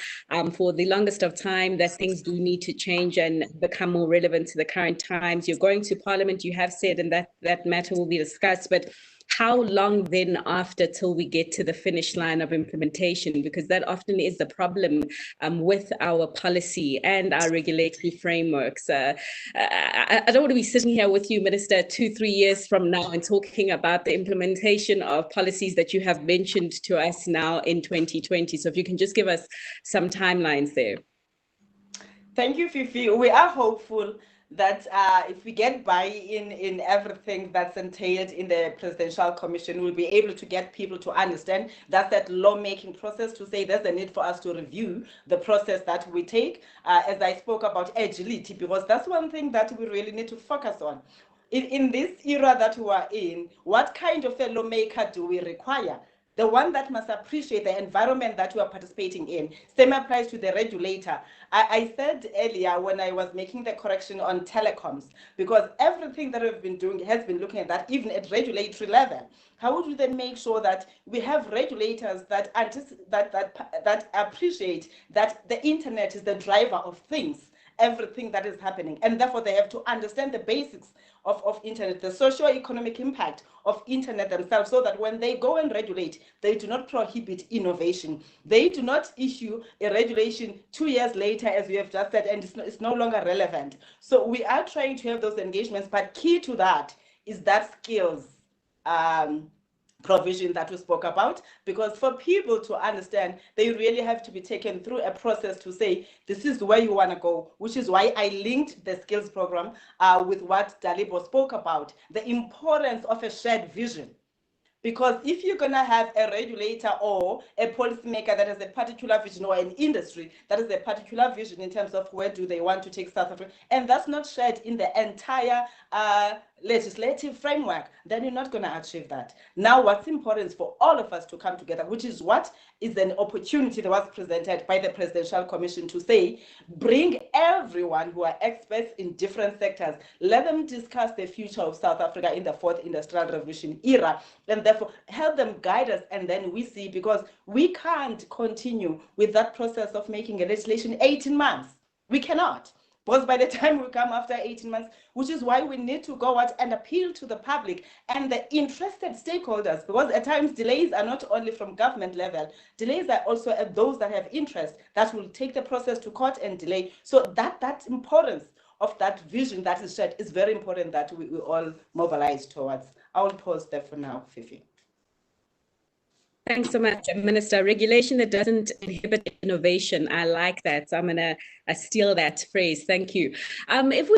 for the longest of time that things do need to change and become more relevant to the current times. You're going to Parliament, you have said, and that matter will be discussed, but how long then after till we get to the finish line of implementation? Because that often is the problem with our policy and our regulatory frameworks. I don't want to be sitting here with you, Minister, 2-3 years from now and talking about the implementation of policies that you have mentioned to us now in 2020. So if you can just give us some timelines there. Thank you, Fifi. We are hopeful that if we get buy-in in everything that's entailed in the Presidential Commission, we'll be able to get people to understand that lawmaking process, to say there's a need for us to review the process that we take, as I spoke about agility, because that's one thing that we really need to focus on. In this era that we are in, what kind of a lawmaker do we require? The one that must appreciate the environment that we are participating in. Same applies to the regulator. I said earlier when I was making the correction on telecoms, because everything that we've been doing has been looking at that, even at regulatory level. How would we then make sure that we have regulators that appreciate that the internet is the driver of things, everything that is happening, and therefore they have to understand the basics of internet, the socio-economic impact of internet themselves, so that when they go and regulate, they do not prohibit innovation. They do not issue a regulation 2 years later, as we have just said, and it's no longer relevant. So we are trying to have those engagements, but key to that is that skills provision that we spoke about, because for people to understand, they really have to be taken through a process to say, this is where you want to go, which is why I linked the skills program with what Dalibo spoke about, the importance of a shared vision. Because if you're going to have a regulator or a policymaker that has a particular vision, or an industry that has a particular vision in terms of where do they want to take South Africa, and that's not shared in the entire legislative framework, then you're not going to achieve that. Now, what's important is for all of us to come together, which is what is an opportunity that was presented by the Presidential Commission to say, bring everyone who are experts in different sectors, let them discuss the future of South Africa in the 4th Industrial Revolution era, and therefore help them guide us. And then we see, because we can't continue with that process of making a legislation 18 months. We cannot. Because by the time we come after 18 months, which is why we need to go out and appeal to the public and the interested stakeholders, because at times delays are not only from government level, delays are also at those that have interest that will take the process to court and delay. So that importance of that vision that is shared is very important that we all mobilize towards. I will pause there for now, Fifi. Thanks so much, Minister. Regulation that doesn't inhibit innovation. I like that. So I'm gonna steal that phrase. Thank you. If we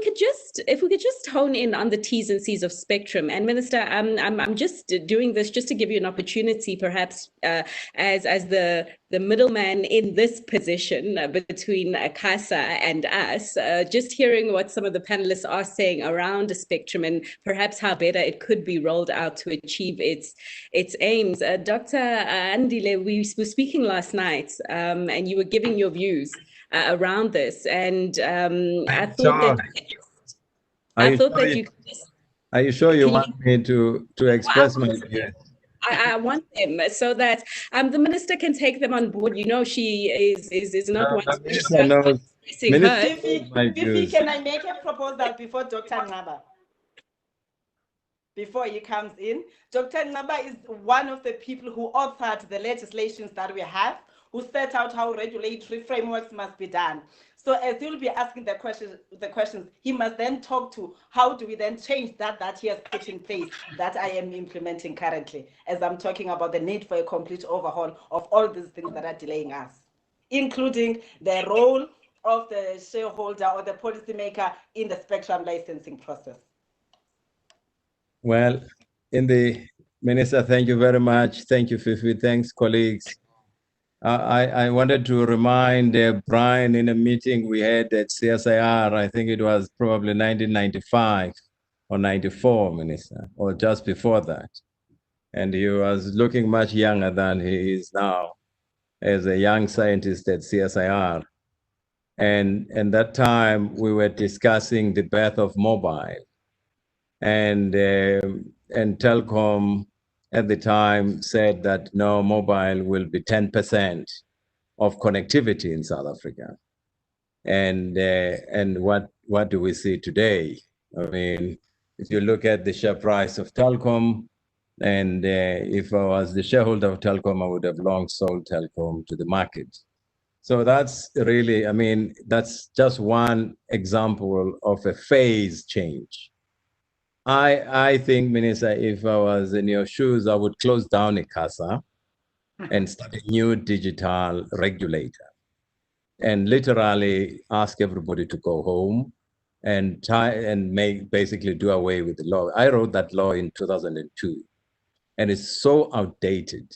could just hone in on the T's and C's of spectrum. And Minister, I'm just doing this just to give you an opportunity, perhaps as the middleman in this position between CASA and us, just hearing what some of the panelists are saying around the spectrum and perhaps how better it could be rolled out to achieve its aims. Dr. Andile, we were speaking last night and you were giving your views around this. And I thought that you could just... Are you sure you want me to express my views? I want them so that the minister can take them on board. You know, she is not one to expressing her. Fifi, can I make a proposal before Dr. Naba? Before he comes in, Dr. Naba is one of the people who authored the legislations that we have, who set out how regulatory frameworks must be done. So as you'll be asking the questions, he must then talk to how do we then change that he has put in place that I am implementing currently, as I'm talking about the need for a complete overhaul of all these things that are delaying us, including the role of the shareholder or the policymaker in the spectrum licensing process. Well, Minister, thank you very much. Thank you, Fifi. Thanks, colleagues. I wanted to remind Brian in a meeting we had at CSIR, I think it was probably 1995 or 94, Minister, or just before that. And he was looking much younger than he is now as a young scientist at CSIR. And that time we were discussing the birth of mobile. And Telkom at the time said that no, mobile will be 10% of connectivity in South Africa. And what do we see today? I mean, if you look at the share price of Telkom, and if I was the shareholder of Telkom, I would have long sold Telkom to the market. So that's really, I mean, that's just one example of a phase change. I think, Minister, if I was in your shoes, I would close down ICASA and start a new digital regulator and literally ask everybody to go home and basically do away with the law. I wrote that law in 2002, and it's so outdated.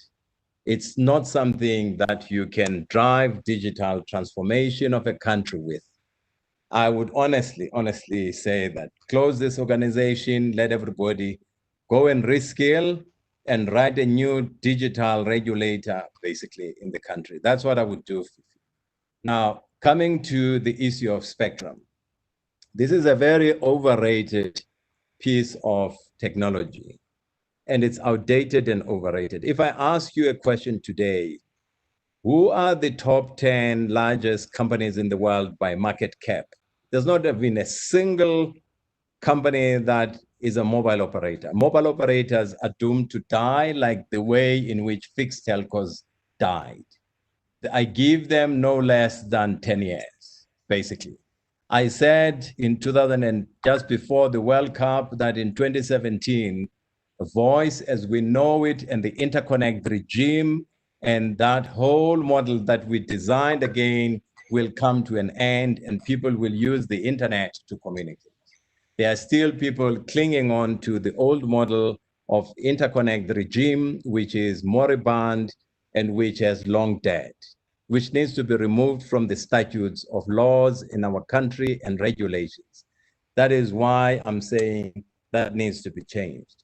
It's not something that you can drive digital transformation of a country with. I would honestly say that close this organization, let everybody go and rescale and write a new digital regulator basically in the country. That's what I would do. Now, coming to the issue of spectrum, this is a very overrated piece of technology, and it's outdated and overrated. If I ask you a question today, who are the top 10 largest companies in the world by market cap? There's not been a single company that is a mobile operator. Mobile operators are doomed to die like the way in which fixed telcos died. I give them no less than 10 years, basically. I said in 2000 and just before the World Cup that in 2017, voice as we know it and the interconnect regime and that whole model that we designed again will come to an end and people will use the internet to communicate. There are still people clinging on to the old model of interconnect regime, which is moribund and which has long dead, which needs to be removed from the statutes of laws in our country and regulations. That is why I'm saying that needs to be changed.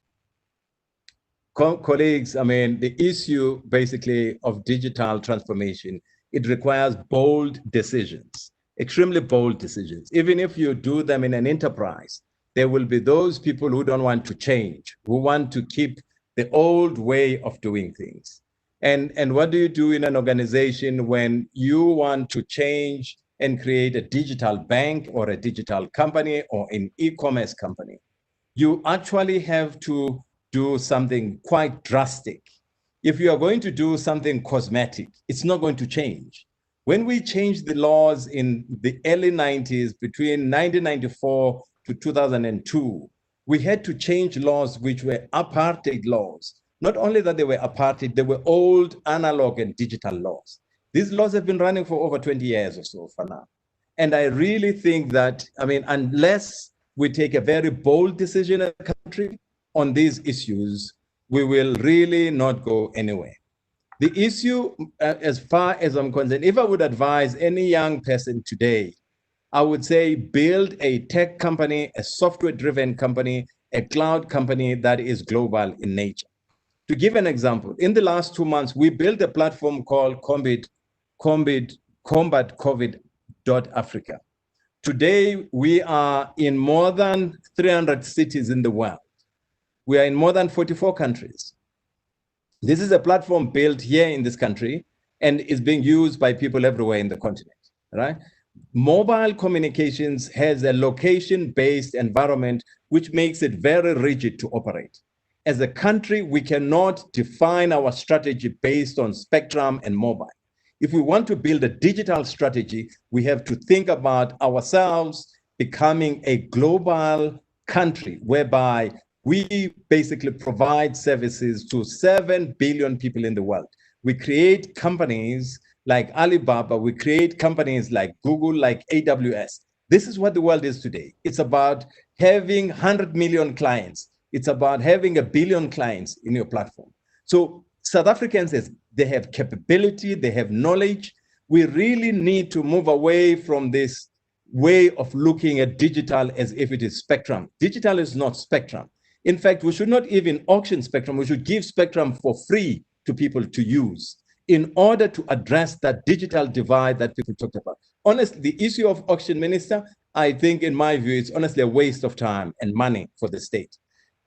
Colleagues, I mean, the issue basically of digital transformation, it requires bold decisions, extremely bold decisions. Even if you do them in an enterprise, there will be those people who don't want to change, who want to keep the old way of doing things. And what do you do in an organization when you want to change and create a digital bank or a digital company or an e-commerce company. You actually have to do something quite drastic. If you are going to do something cosmetic, it's not going to change. When we changed the laws in the early 90s, between 1994 to 2002, we had to change laws which were apartheid laws. Not only that they were apartheid, they were old analog and digital laws. These laws have been running for over 20 years or so for now. And I really think that, I mean, unless we take a very bold decision as a country on these issues, we will really not go anywhere. The issue, as far as I'm concerned, if I would advise any young person today, I would say build a tech company, a software-driven company, a cloud company that is global in nature. To give an example, in the last 2 months, we built a platform called combatcovid.africa. Today, we are in more than 300 cities in the world. We are in more than 44 countries. This is a platform built here in this country and is being used by people everywhere in the continent, right? Mobile communications has a location-based environment which makes it very rigid to operate. As a country, we cannot define our strategy based on spectrum and mobile. If we want to build a digital strategy, we have to think about ourselves becoming a global country whereby we basically provide services to 7 billion people in the world. We create companies like Alibaba, we create companies like Google, like AWS. This is what the world is today. It's about having 100 million clients. It's about having 1 billion clients in your platform. So South Africans, they have capability, they have knowledge. We really need to move away from this way of looking at digital as if it is spectrum. Digital is not spectrum. In fact, we should not even auction spectrum. We should give spectrum for free to people to use in order to address that digital divide that people talked about. Honestly, the issue of auction, Minister, I think in my view, it's honestly a waste of time and money for the state.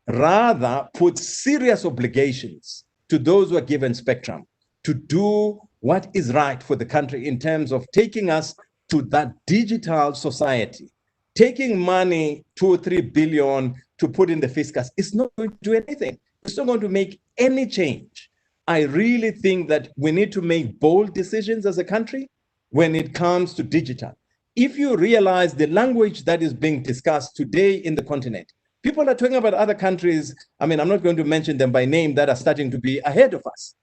Rather, put serious obligations to those who are given spectrum to do what is right for the country in terms of taking us to that digital society. Taking money, 2 or 3 billion to put in the fiscus, is not going to do anything. It's not going to make any change. I really think that we need to make bold decisions as a country when it comes to digital. If you realize the language that is being discussed today in the continent, people are talking about other countries. I mean, I'm not going to mention them by name that are starting to be ahead of us.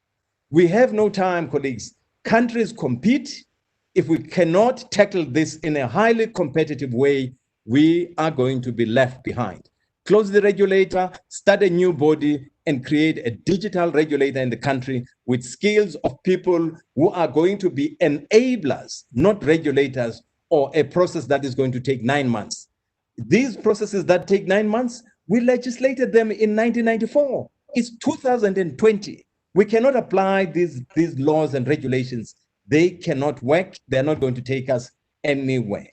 We have no time, colleagues. Countries compete. If we cannot tackle this in a highly competitive way, we are going to be left behind. Close the regulator, start a new body, and create a digital regulator in the country with skills of people who are going to be enablers, not regulators, or a process that is going to take 9 months. These processes that take 9 months, we legislated them in 1994. It's 2020. We cannot apply these laws and regulations. They cannot work. They're not going to take us anywhere.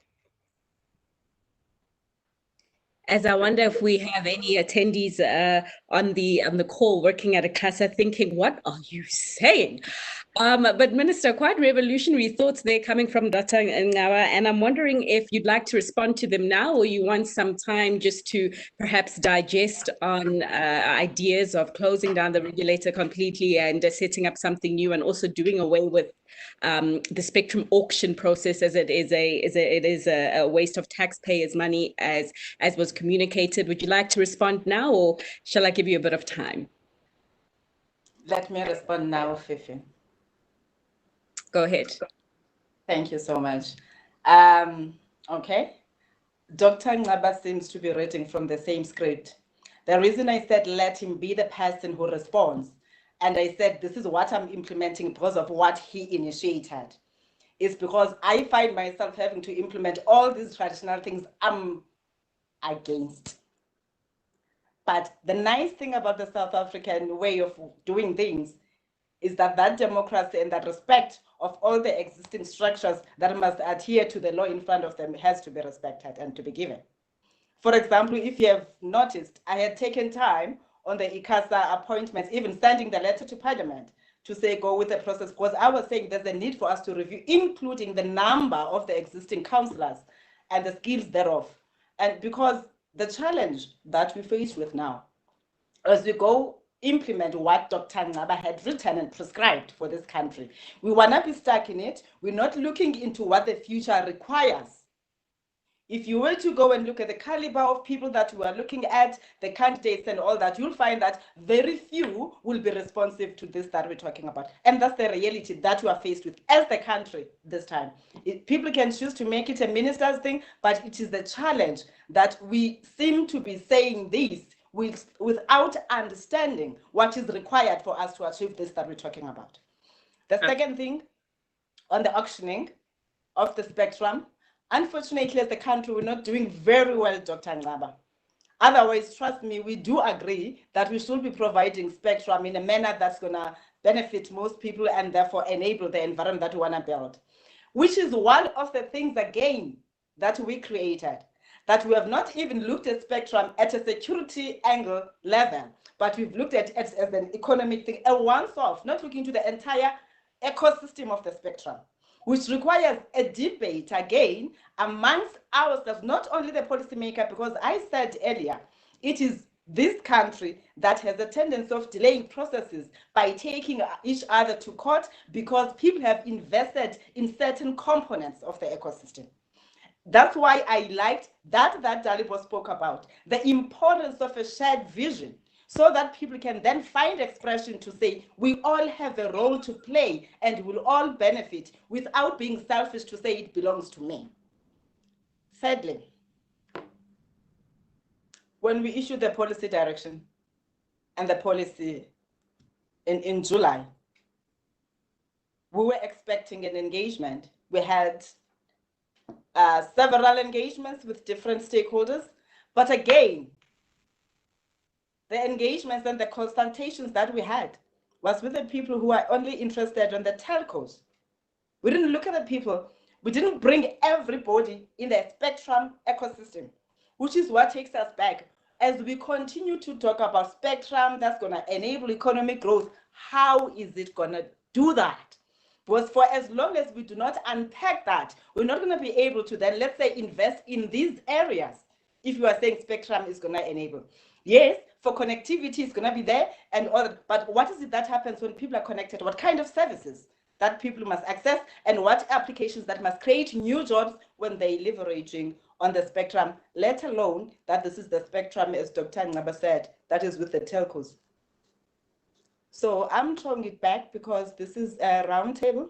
As I wonder if we have any attendees on the call working at a CASA thinking, what are you saying? But Minister, quite revolutionary thoughts there coming from Dr. Ngawa, and I'm wondering if you'd like to respond to them now, or you want some time just to perhaps digest on ideas of closing down the regulator completely and setting up something new, and also doing away with the spectrum auction process, as it is a waste of taxpayers' money, as was communicated. Would you like to respond now, or shall I give you a bit of time? Let me respond now, Fifi. Go ahead. Thank you so much. Okay. Dr. Ngaba seems to be reading from the same script. The reason I said let him be the person who responds, and I said this is what I'm implementing because of what he initiated, is because I find myself having to implement all these traditional things I'm against. But the nice thing about the South African way of doing things is that democracy and that respect of all the existing structures that must adhere to the law in front of them has to be respected and to be given. For example, if you have noticed, I had taken time on the ICASA appointments, even sending the letter to Parliament, to say go with the process, because I was saying there's a need for us to review, including the number of the existing councillors and the skills thereof. And because the challenge that we face with now, as we go implement what Dr. Ngaba had written and prescribed for this country, we want to be stuck in it. We're not looking into what the future requires. If you were to go and look at the caliber of people that we are looking at, the candidates and all that, you'll find that very few will be responsive to this that we're talking about. And that's the reality that we are faced with as the country this time. People can choose to make it a minister's thing, but it is the challenge that we seem to be saying this without understanding what is required for us to achieve this that we're talking about. The second thing, on the auctioning of the spectrum, unfortunately, as the country, we're not doing very well, Dr. Ngaba. Otherwise, trust me, we do agree that we should be providing spectrum in a manner that's going to benefit most people and therefore enable the environment that we want to build, which is one of the things, again, that we created, that we have not even looked at spectrum at a security angle level, but we've looked at it as an economic thing, a once-off, not looking to the entire ecosystem of the spectrum, which requires a debate again amongst ourselves, not only the policymaker, because I said earlier, it is this country that has a tendency of delaying processes by taking each other to court because people have invested in certain components of the ecosystem. That's why I liked that Dalibo spoke about, the importance of a shared vision, so that people can then find expression to say, we all have a role to play and we'll all benefit without being selfish to say it belongs to me. Thirdly, when we issued the policy direction and the policy in July, we were expecting an engagement. We had several engagements with different stakeholders, but again, the engagements and the consultations that we had was with the people who are only interested in the telcos. We didn't look at the people. We didn't bring everybody in the spectrum ecosystem, which is what takes us back. As we continue to talk about spectrum that's going to enable economic growth, how is it going to do that? Because for as long as we do not unpack that, we're not going to be able to then, let's say, invest in these areas. If you are saying spectrum is going to enable. Yes, for connectivity, it's going to be there, and all. But what is it that happens when people are connected? What kind of services that people must access, and what applications that must create new jobs when they're leveraging on the spectrum, let alone that this is the spectrum, as Dr. Ngaba said, that is with the telcos. So I'm throwing it back because this is a roundtable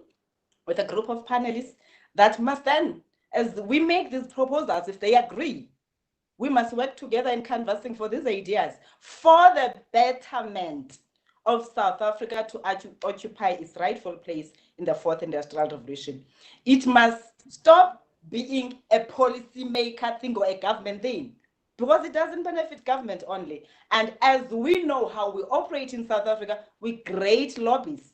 with a group of panelists that must then, as we make these proposals, if they agree, we must work together in canvassing for these ideas for the betterment of South Africa to occupy its rightful place in the fourth industrial revolution. It must stop being a policymaker thing or a government thing, because it doesn't benefit government only. And as we know how we operate in South Africa, we're great lobbyists.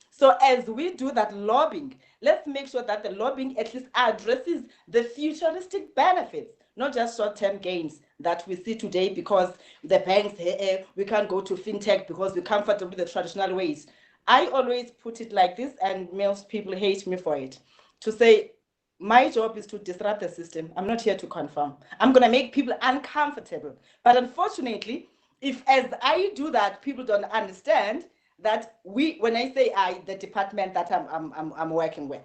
So as we do that lobbying, let's make sure that the lobbying at least addresses the futuristic benefits, not just short-term gains that we see today because the banks, we can't go to fintech because we're comfortable with the traditional ways. I always put it like this, and most people hate me for it, to say, my job is to disrupt the system. I'm not here to confirm. I'm going to make people uncomfortable. But unfortunately, if as I do that, people don't understand that when I say the department that I'm working with,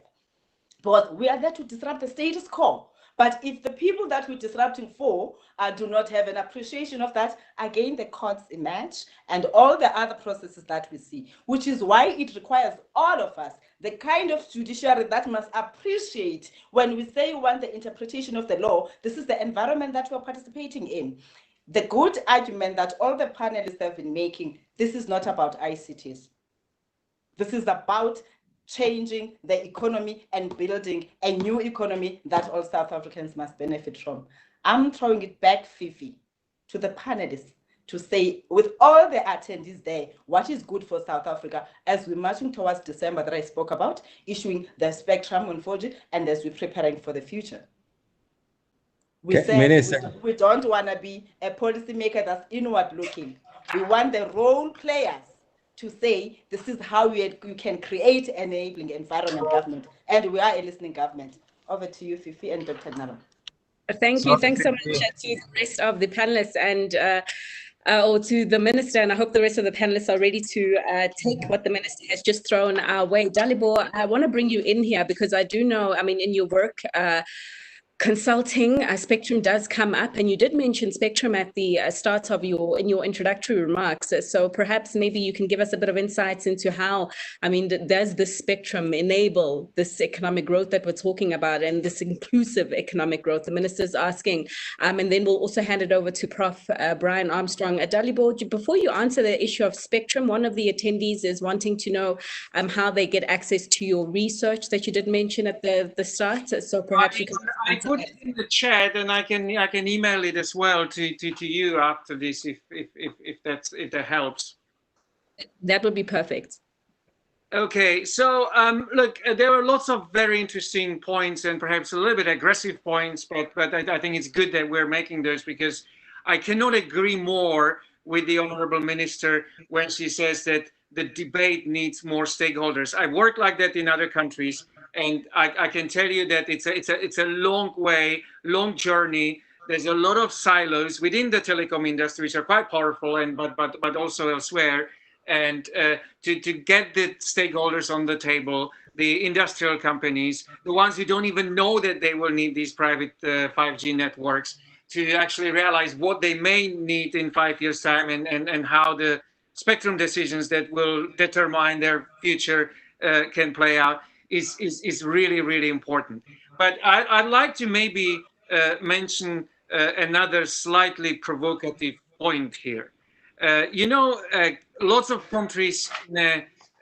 but we are there to disrupt the status quo. But if the people that we're disrupting for do not have an appreciation of that, again, the courts emerge and all the other processes that we see, which is why it requires all of us, the kind of judiciary that must appreciate when we say we want the interpretation of the law, this is the environment that we're participating in. The good argument that all the panelists have been making, this is not about ICTs. This is about changing the economy and building a new economy that all South Africans must benefit from. I'm throwing it back, Fifi, to the panelists to say, with all the attendees there, what is good for South Africa as we're marching towards December that I spoke about, issuing the spectrum on 4G, and as we're preparing for the future. We said we don't want to be a policymaker that's inward looking. We want the role players to say this is how you can create an enabling environment government, and we are a listening government. Over to you, Fifi and Dr. Naba. Thank you. Thanks so much to the rest of the panelists and or to the minister. And I hope the rest of the panelists are ready to take what the minister has just thrown our way. Dalibor, I want to bring you in here because I do know, I mean, in your work, consulting, spectrum does come up, and you did mention spectrum at the start of in your introductory remarks. So perhaps maybe you can give us a bit of insights into how, I mean, does this spectrum enable this economic growth that we're talking about and this inclusive economic growth? The minister's asking, and then we'll also hand it over to Prof. Brian Armstrong. Dalibor, before you answer the issue of spectrum, one of the attendees is wanting to know how they get access to your research that you did mention at the start. So perhaps you can. I put it in the chat, and I can email it as well to you after this if that helps. That would be perfect. Okay, so look, there are lots of very interesting points and perhaps a little bit aggressive points, but I think it's good that we're making those, because I cannot agree more with the Honorable Minister when she says that the debate needs more stakeholders. I work like that in other countries, and I can tell you that it's a long way, long journey. There's a lot of silos within the telecom industry, which are quite powerful, and but also elsewhere. And to get the stakeholders on the table, the industrial companies, the ones who don't even know that they will need these private 5G networks, to actually realize what they may need in 5 years' time, and how the spectrum decisions that will determine their future can play out is really, really important. But I'd like to maybe mention another slightly provocative point here. Lots of countries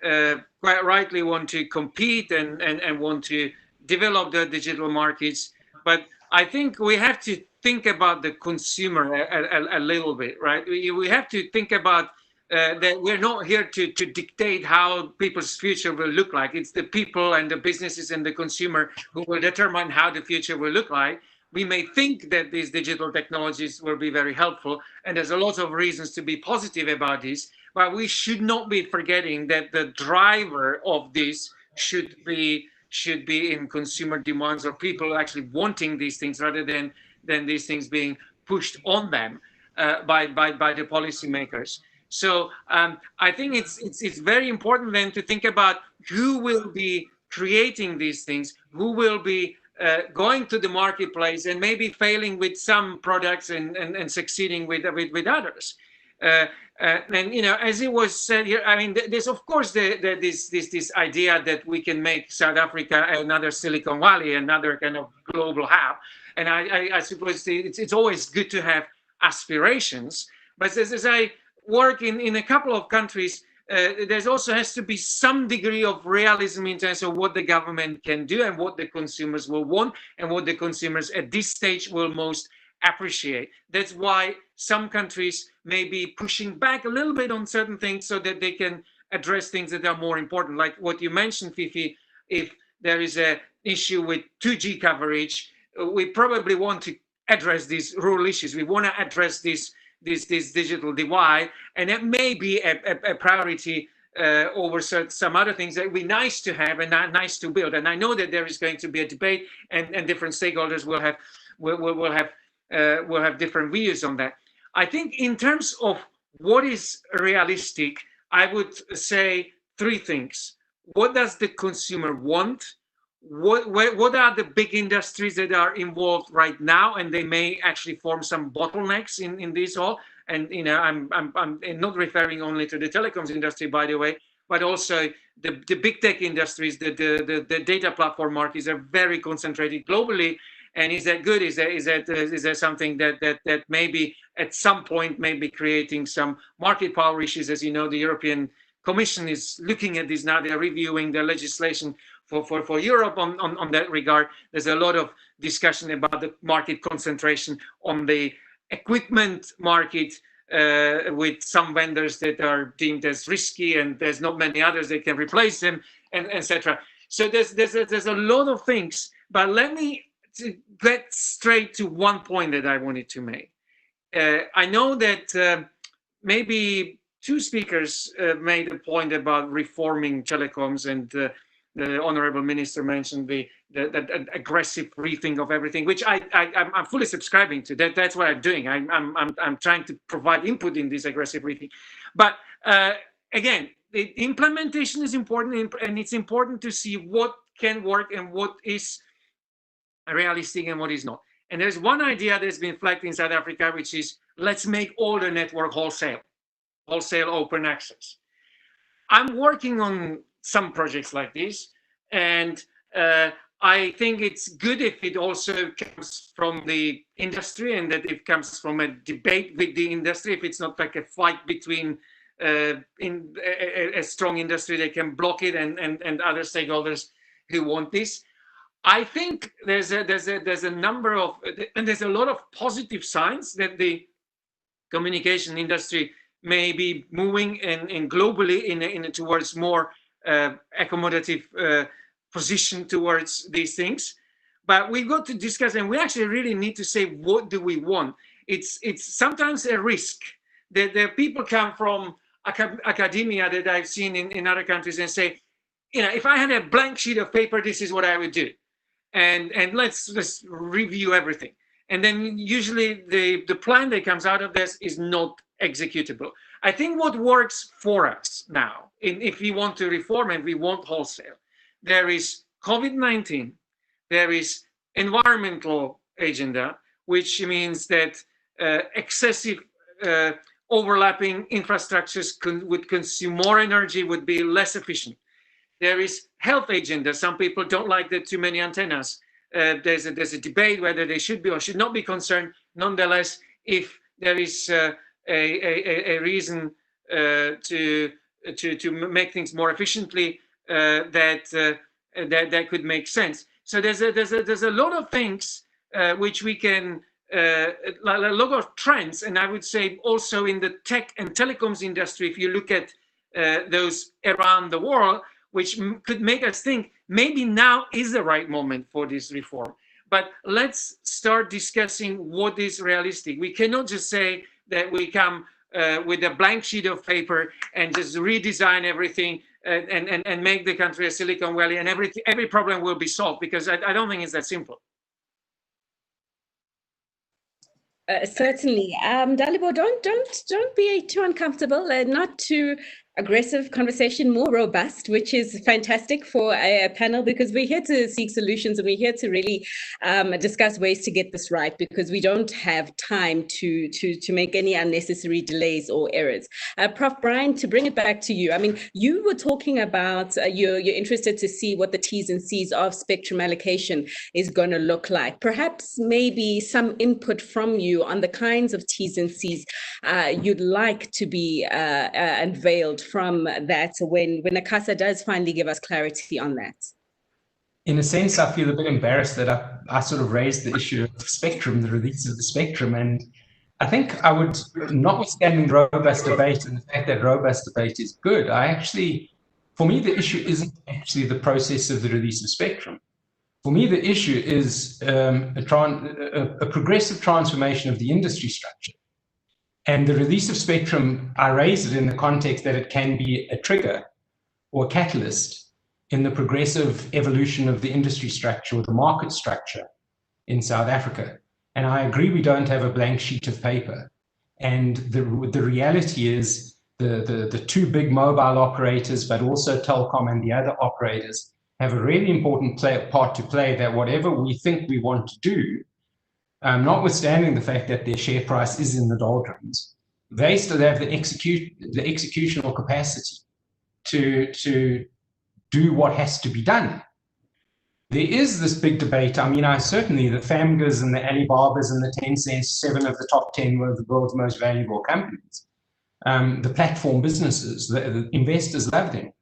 quite rightly want to compete and want to develop their digital markets, but I think we have to think about the consumer a little bit, right? We have to think about that we're not here to dictate how people's future will look like. It's the people and the businesses and the consumer who will determine how the future will look like. We may think that these digital technologies will be very helpful, and there's a lot of reasons to be positive about this, but we should not be forgetting that the driver of this should be in consumer demands, or people actually wanting these things, rather than these things being pushed on them by the policymakers. So I think it's very important then to think about who will be creating these things, who will be going to the marketplace and maybe failing with some products and succeeding with others. And as it was said here, I mean, there's of course this idea that we can make South Africa another Silicon Valley, another kind of global hub. And I suppose it's always good to have aspirations. But as I work in a couple of countries, there's also has to be some degree of realism in terms of what the government can do and what the consumers will want and what the consumers at this stage will most appreciate. That's why some countries may be pushing back a little bit on certain things so that they can address things that are more important. Like what you mentioned, Fifi, if there is an issue with 2G coverage, we probably want to address these rural issues. We want to address this digital divide, and it may be a priority over some other things that would be nice to have and nice to build. And I know that there is going to be a debate, and different stakeholders will have different views on that. I think in terms of what is realistic, I would say three things. What does the consumer want? What are the big industries that are involved right now, and they may actually form some bottlenecks in this all? And I'm not referring only to the telecoms industry, by the way, but also the big tech industries. The data platform markets are very concentrated globally. And is that good? Is that something that maybe at some point may be creating some market power issues? As you know, the European Commission is looking at this now. They're reviewing their legislation for Europe on that regard. There's a lot of discussion about the market concentration on the equipment market with some vendors that are deemed as risky, and there's not many others that can replace them, and etc. So there's a lot of things, but let me get straight to one point that I wanted to make. I know that maybe two speakers made a point about reforming telecoms, and the honorable minister mentioned the aggressive rethink of everything, which I'm fully subscribing to. That's what I'm doing. I'm trying to provide input in this aggressive rethink. But again, the implementation is important, and it's important to see what can work and what is realistic and what is not. And there's one idea that's been flagged in South Africa, which is let's make all the network wholesale open access. I'm working on some projects like this, and I think it's good if it also comes from the industry, and that it comes from a debate with the industry. If it's not like a fight between a strong industry that can block it and other stakeholders who want this. I think there's a number of, and there's a lot of positive signs that the communication industry may be moving and globally in towards more accommodative position towards these things. But we've got to discuss, and we actually really need to say, what do we want? It's sometimes a risk that the people come from academia that I've seen in other countries and say, if I had a blank sheet of paper, this is what I would do. And let's just review everything. And then usually the plan that comes out of this is not executable. I think what works for us now, if we want to reform and we want wholesale, there is COVID-19, there is environmental agenda, which means that excessive overlapping infrastructures would consume more energy, would be less efficient. There is health agenda. Some people don't like the too many antennas. There's a debate whether they should be or should not be concerned. Nonetheless, if there is a reason to make things more efficiently, that could make sense. So there's a lot of things which we can, a lot of trends, and I would say also in the tech and telecoms industry, if you look at those around the world, which could make us think maybe now is the right moment for this reform. But let's start discussing what is realistic. We cannot just say that we come with a blank sheet of paper and just redesign everything and make the country a Silicon Valley and every problem will be solved, because I don't think it's that simple. Certainly. Dalibor, don't be too uncomfortable, not too aggressive conversation, more robust, which is fantastic for a panel, because we're here to seek solutions and we're here to really discuss ways to get this right, because we don't have time to make any unnecessary delays or errors. Prof. Brian, to bring it back to you, I mean, you were talking about you're interested to see what the T's and C's of spectrum allocation is going to look like. Perhaps maybe some input from you on the kinds of T's and C's you'd like to be unveiled from that when ICASA does finally give us clarity on that. In a sense, I feel a bit embarrassed that I sort of raised the issue of spectrum, the release of the spectrum. And I think I would, notwithstanding robust debate and the fact that robust debate is good, for me, the issue isn't actually the process of the release of spectrum. For me, the issue is a progressive transformation of the industry structure. And the release of spectrum, I raise it in the context that it can be a trigger or a catalyst in the progressive evolution of the industry structure or the market structure in South Africa. And I agree we don't have a blank sheet of paper. And the reality is the two big mobile operators, but also Telkom and the other operators, have a really important part to play, that whatever we think we want to do, notwithstanding the fact that their share price is in the doldrums, they still have the executional capacity to do what has to be done. There is this big debate. I mean, certainly the Famgas and the Alibabas and the Tencents, 7 of the top 10 were the world's most valuable companies. The platform businesses, the investors love them.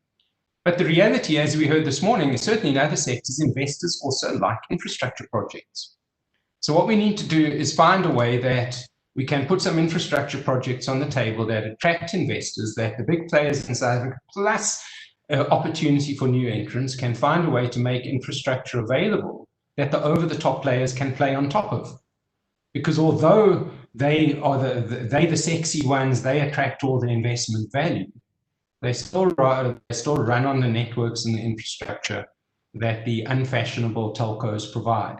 But the reality, as we heard this morning, is certainly in other sectors, investors also like infrastructure projects. So what we need to do is find a way that we can put some infrastructure projects on the table that attract investors, that the big players in South Africa, plus opportunity for new entrants, can find a way to make infrastructure available that the over-the-top players can play on top of. because although they are the sexy ones, they attract all the investment value, they still run on the networks and the infrastructure that the unfashionable telcos provide.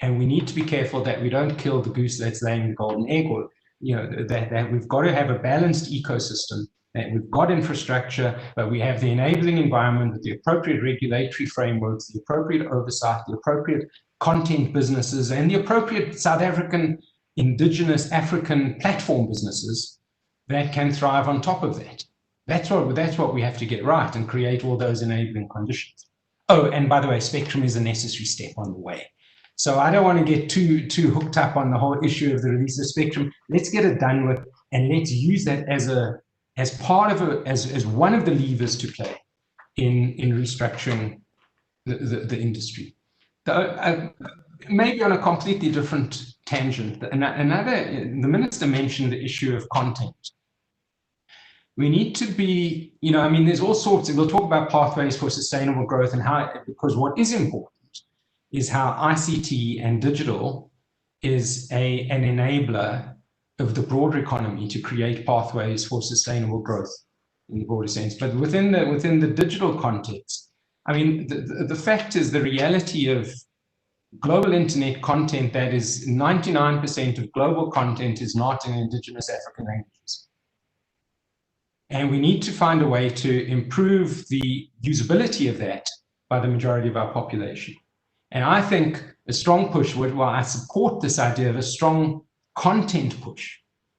And we need to be careful that we don't kill the goose that's laying the golden egg, or that we've got to have a balanced ecosystem, that we've got infrastructure, but we have the enabling environment with the appropriate regulatory frameworks, the appropriate oversight, the appropriate content businesses, and the appropriate South African, indigenous African platform businesses that can thrive on top of that. That's what we have to get right and create all those enabling conditions. Oh, and by the way, spectrum is a necessary step on the way. So I don't want to get too hooked up on the whole issue of the release of spectrum. Let's get it done with, and let's use that as one of the levers to play in restructuring the industry. Maybe on a completely different tangent, the minister mentioned the issue of content. We need to be, there's all sorts, we'll talk about pathways for sustainable growth and how, because what is important is how ICT and digital is an enabler of the broader economy to create pathways for sustainable growth in the broader sense. But within the digital context, the fact is, the reality of global internet content, that is 99% of global content is not in indigenous African languages. And we need to find a way to improve the usability of that by the majority of our population. And I think a strong push, while I support this idea of a strong content push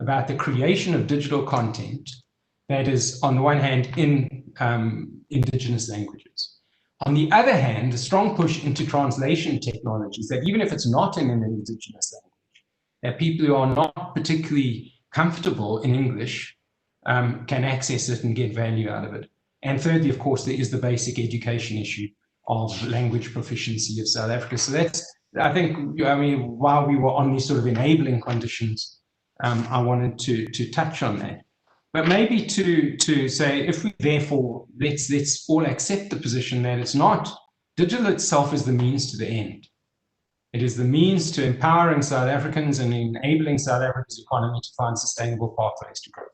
about the creation of digital content that is, on the one hand, in indigenous languages. On the other hand, a strong push into translation technologies that, even if it's not in an indigenous language, that people who are not particularly comfortable in English can access it and get value out of it. And thirdly, of course, there is the basic education issue of language proficiency of South Africa. So that's, I think, while we were on these sort of enabling conditions, I wanted to touch on that. But maybe to say, if we therefore, let's all accept the position that it's not, digital itself is the means to the end. It is the means to empowering South Africans and enabling South Africa's economy to find sustainable pathways to growth.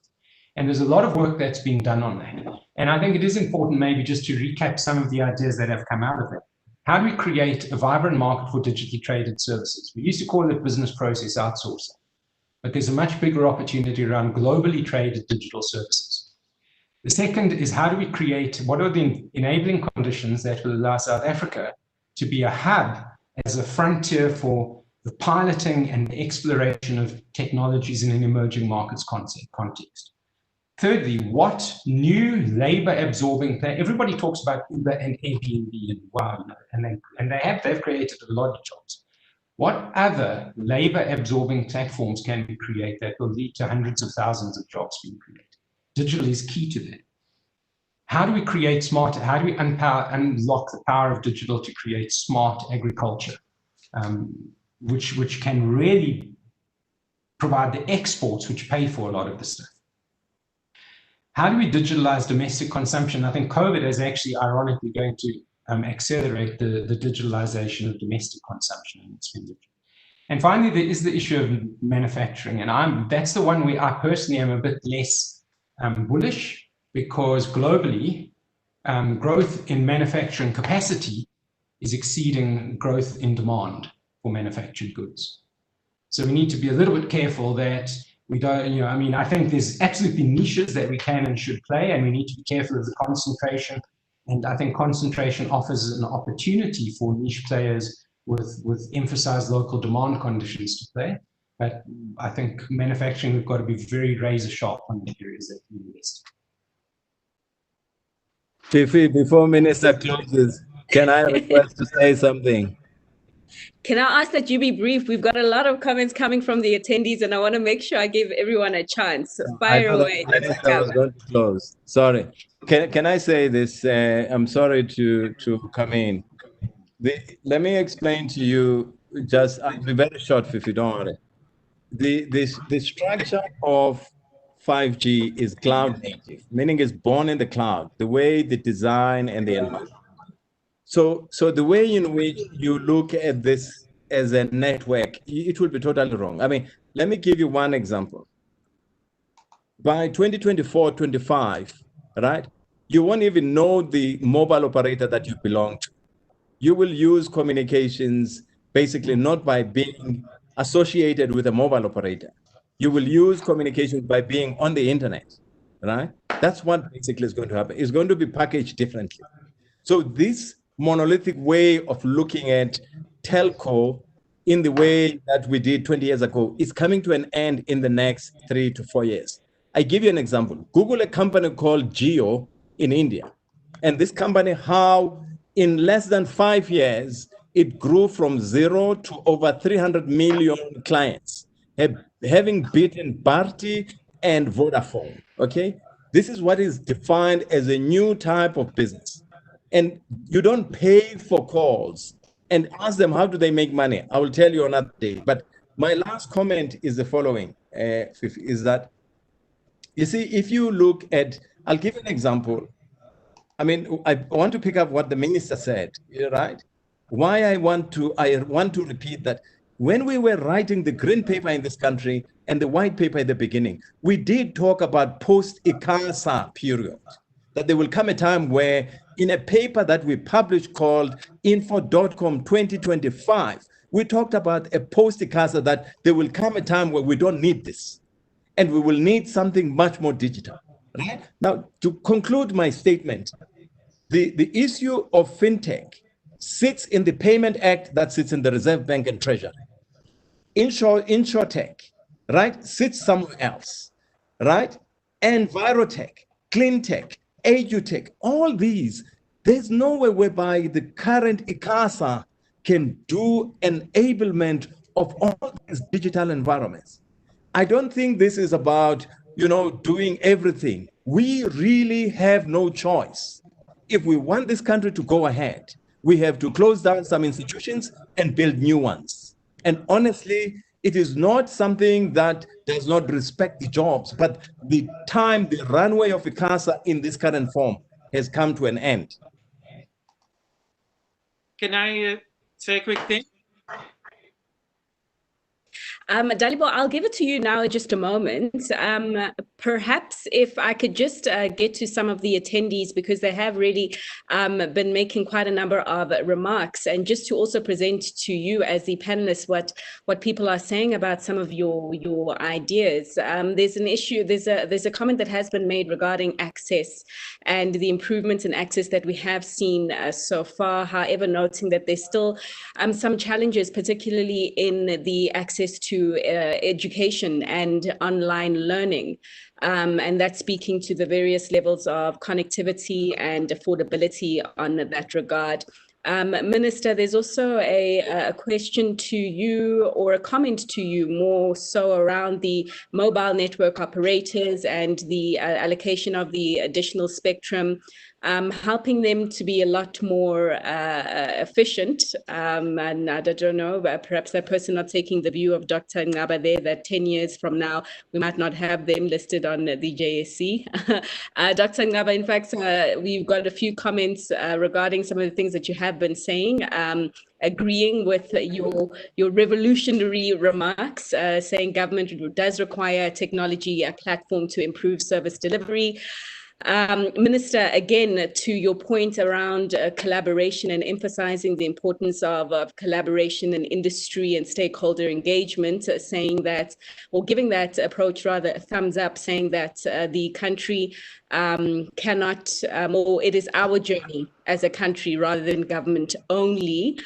And there's a lot of work that's being done on that. And I think it is important maybe just to recap some of the ideas that have come out of it. How do we create a vibrant market for digitally traded services? We used to call it business process outsourcing, but there's a much bigger opportunity around globally traded digital services. The second is, how do we create, what are the enabling conditions that will allow South Africa to be a hub as a frontier for the piloting and exploration of technologies in an emerging markets context? Thirdly, what new labor-absorbing play? Everybody talks about Uber and Airbnb and wow, and they've created a lot of jobs. What other labor-absorbing platforms can we create that will lead to hundreds of thousands of jobs being created? Digital is key to that. How do we create smart? How do we unlock the power of digital to create smart agriculture, which can really provide the exports which pay for a lot of the stuff? How do we digitalize domestic consumption? I think COVID is actually ironically going to accelerate the digitalization of domestic consumption and expenditure. And finally, there is the issue of manufacturing. And that's the one where I personally am a bit less bullish, because globally, growth in manufacturing capacity is exceeding growth in demand for manufactured goods. So we need to be a little bit careful that we don't, I think there's absolutely niches that we can and should play, and we need to be careful of the concentration. And I think concentration offers an opportunity for niche players with emphasized local demand conditions to play. But I think manufacturing, we've got to be very razor sharp on the areas that we invest. Fifi, before Minister closes, can I request to say something? Can I ask that you be brief? We've got a lot of comments coming from the attendees, and I want to make sure I give everyone a chance. Fire away. I was going to close. Sorry. Can I say this? I'm sorry to come in. Let me explain to you, I'll be very short if you don't want it. The structure of 5G is cloud native, meaning it's born in the cloud, the way the design and the environment. So the way in which you look at this as a network, it will be totally wrong. I mean, let me give you one example. By 2024, 25, right, you won't even know the mobile operator that you belong to. You will use communications basically not by being associated with a mobile operator. You will use communications by being on the internet, right? That's what basically is going to happen. It's going to be packaged differently. So this monolithic way of looking at telco in the way that we did 20 years ago is coming to an end in the next 3 to 4 years. I give you an example. Google a company called Jio in India. And this company, how in less than 5 years, it grew from 0 to over 300 million clients, having beaten Bharti and Vodafone, okay? This is what is defined as a new type of business. And you don't pay for calls and ask them, how do they make money? I will tell you another day. But my last comment is the following, is that, you see, if you look at, I'll give you an example. I mean, I want to pick up what the minister said, right? Why I want to repeat that when we were writing the green paper in this country and the white paper at the beginning, we did talk about post-ICASA period, that there will come a time where in a paper that we published called Info.com 2025, we talked about a post-ICASA, that there will come a time where we don't need this and we will need something much more digital. Right? Now, to conclude my statement, the issue of fintech sits in the Payment Act that sits in the Reserve Bank and Treasury. Insurtech, right, sits somewhere else, right? Envirotech, Cleantech, Edutech, all these, there's no way whereby the current ICASA can do enablement of all these digital environments. I don't think this is about, doing everything. We really have no choice. If we want this country to go ahead, we have to close down some institutions and build new ones. And honestly, it is not something that does not respect the jobs, but the runway of ICASA in this current form has come to an end. Can I say a quick thing? Dalibo, I'll give it to you now in just a moment. Perhaps if I could just get to some of the attendees, because they have really been making quite a number of remarks, and just to also present to you as the panelists what people are saying about some of your ideas. There's an issue, there's a comment that has been made regarding access and the improvements in access that we have seen so far, however, noting that there's still some challenges, particularly in the access to education and online learning. And that's speaking to the various levels of connectivity and affordability on that regard. Minister, there's also a question to you, or a comment to you, more so around the mobile network operators and the allocation of the additional spectrum, helping them to be a lot more efficient. And I don't know, perhaps that person not taking the view of Dr. Ngaba there, that 10 years from now, we might not have them listed on the JSE. Dr. Ngaba, in fact, we've got a few comments regarding some of the things that you have been saying, agreeing with your revolutionary remarks, saying government does require technology, a platform to improve service delivery. Minister, again, to your point around collaboration and emphasizing the importance of collaboration in industry and stakeholder engagement, saying that, or giving that approach rather a thumbs up, saying that the country cannot, or it is our journey as a country rather than government only.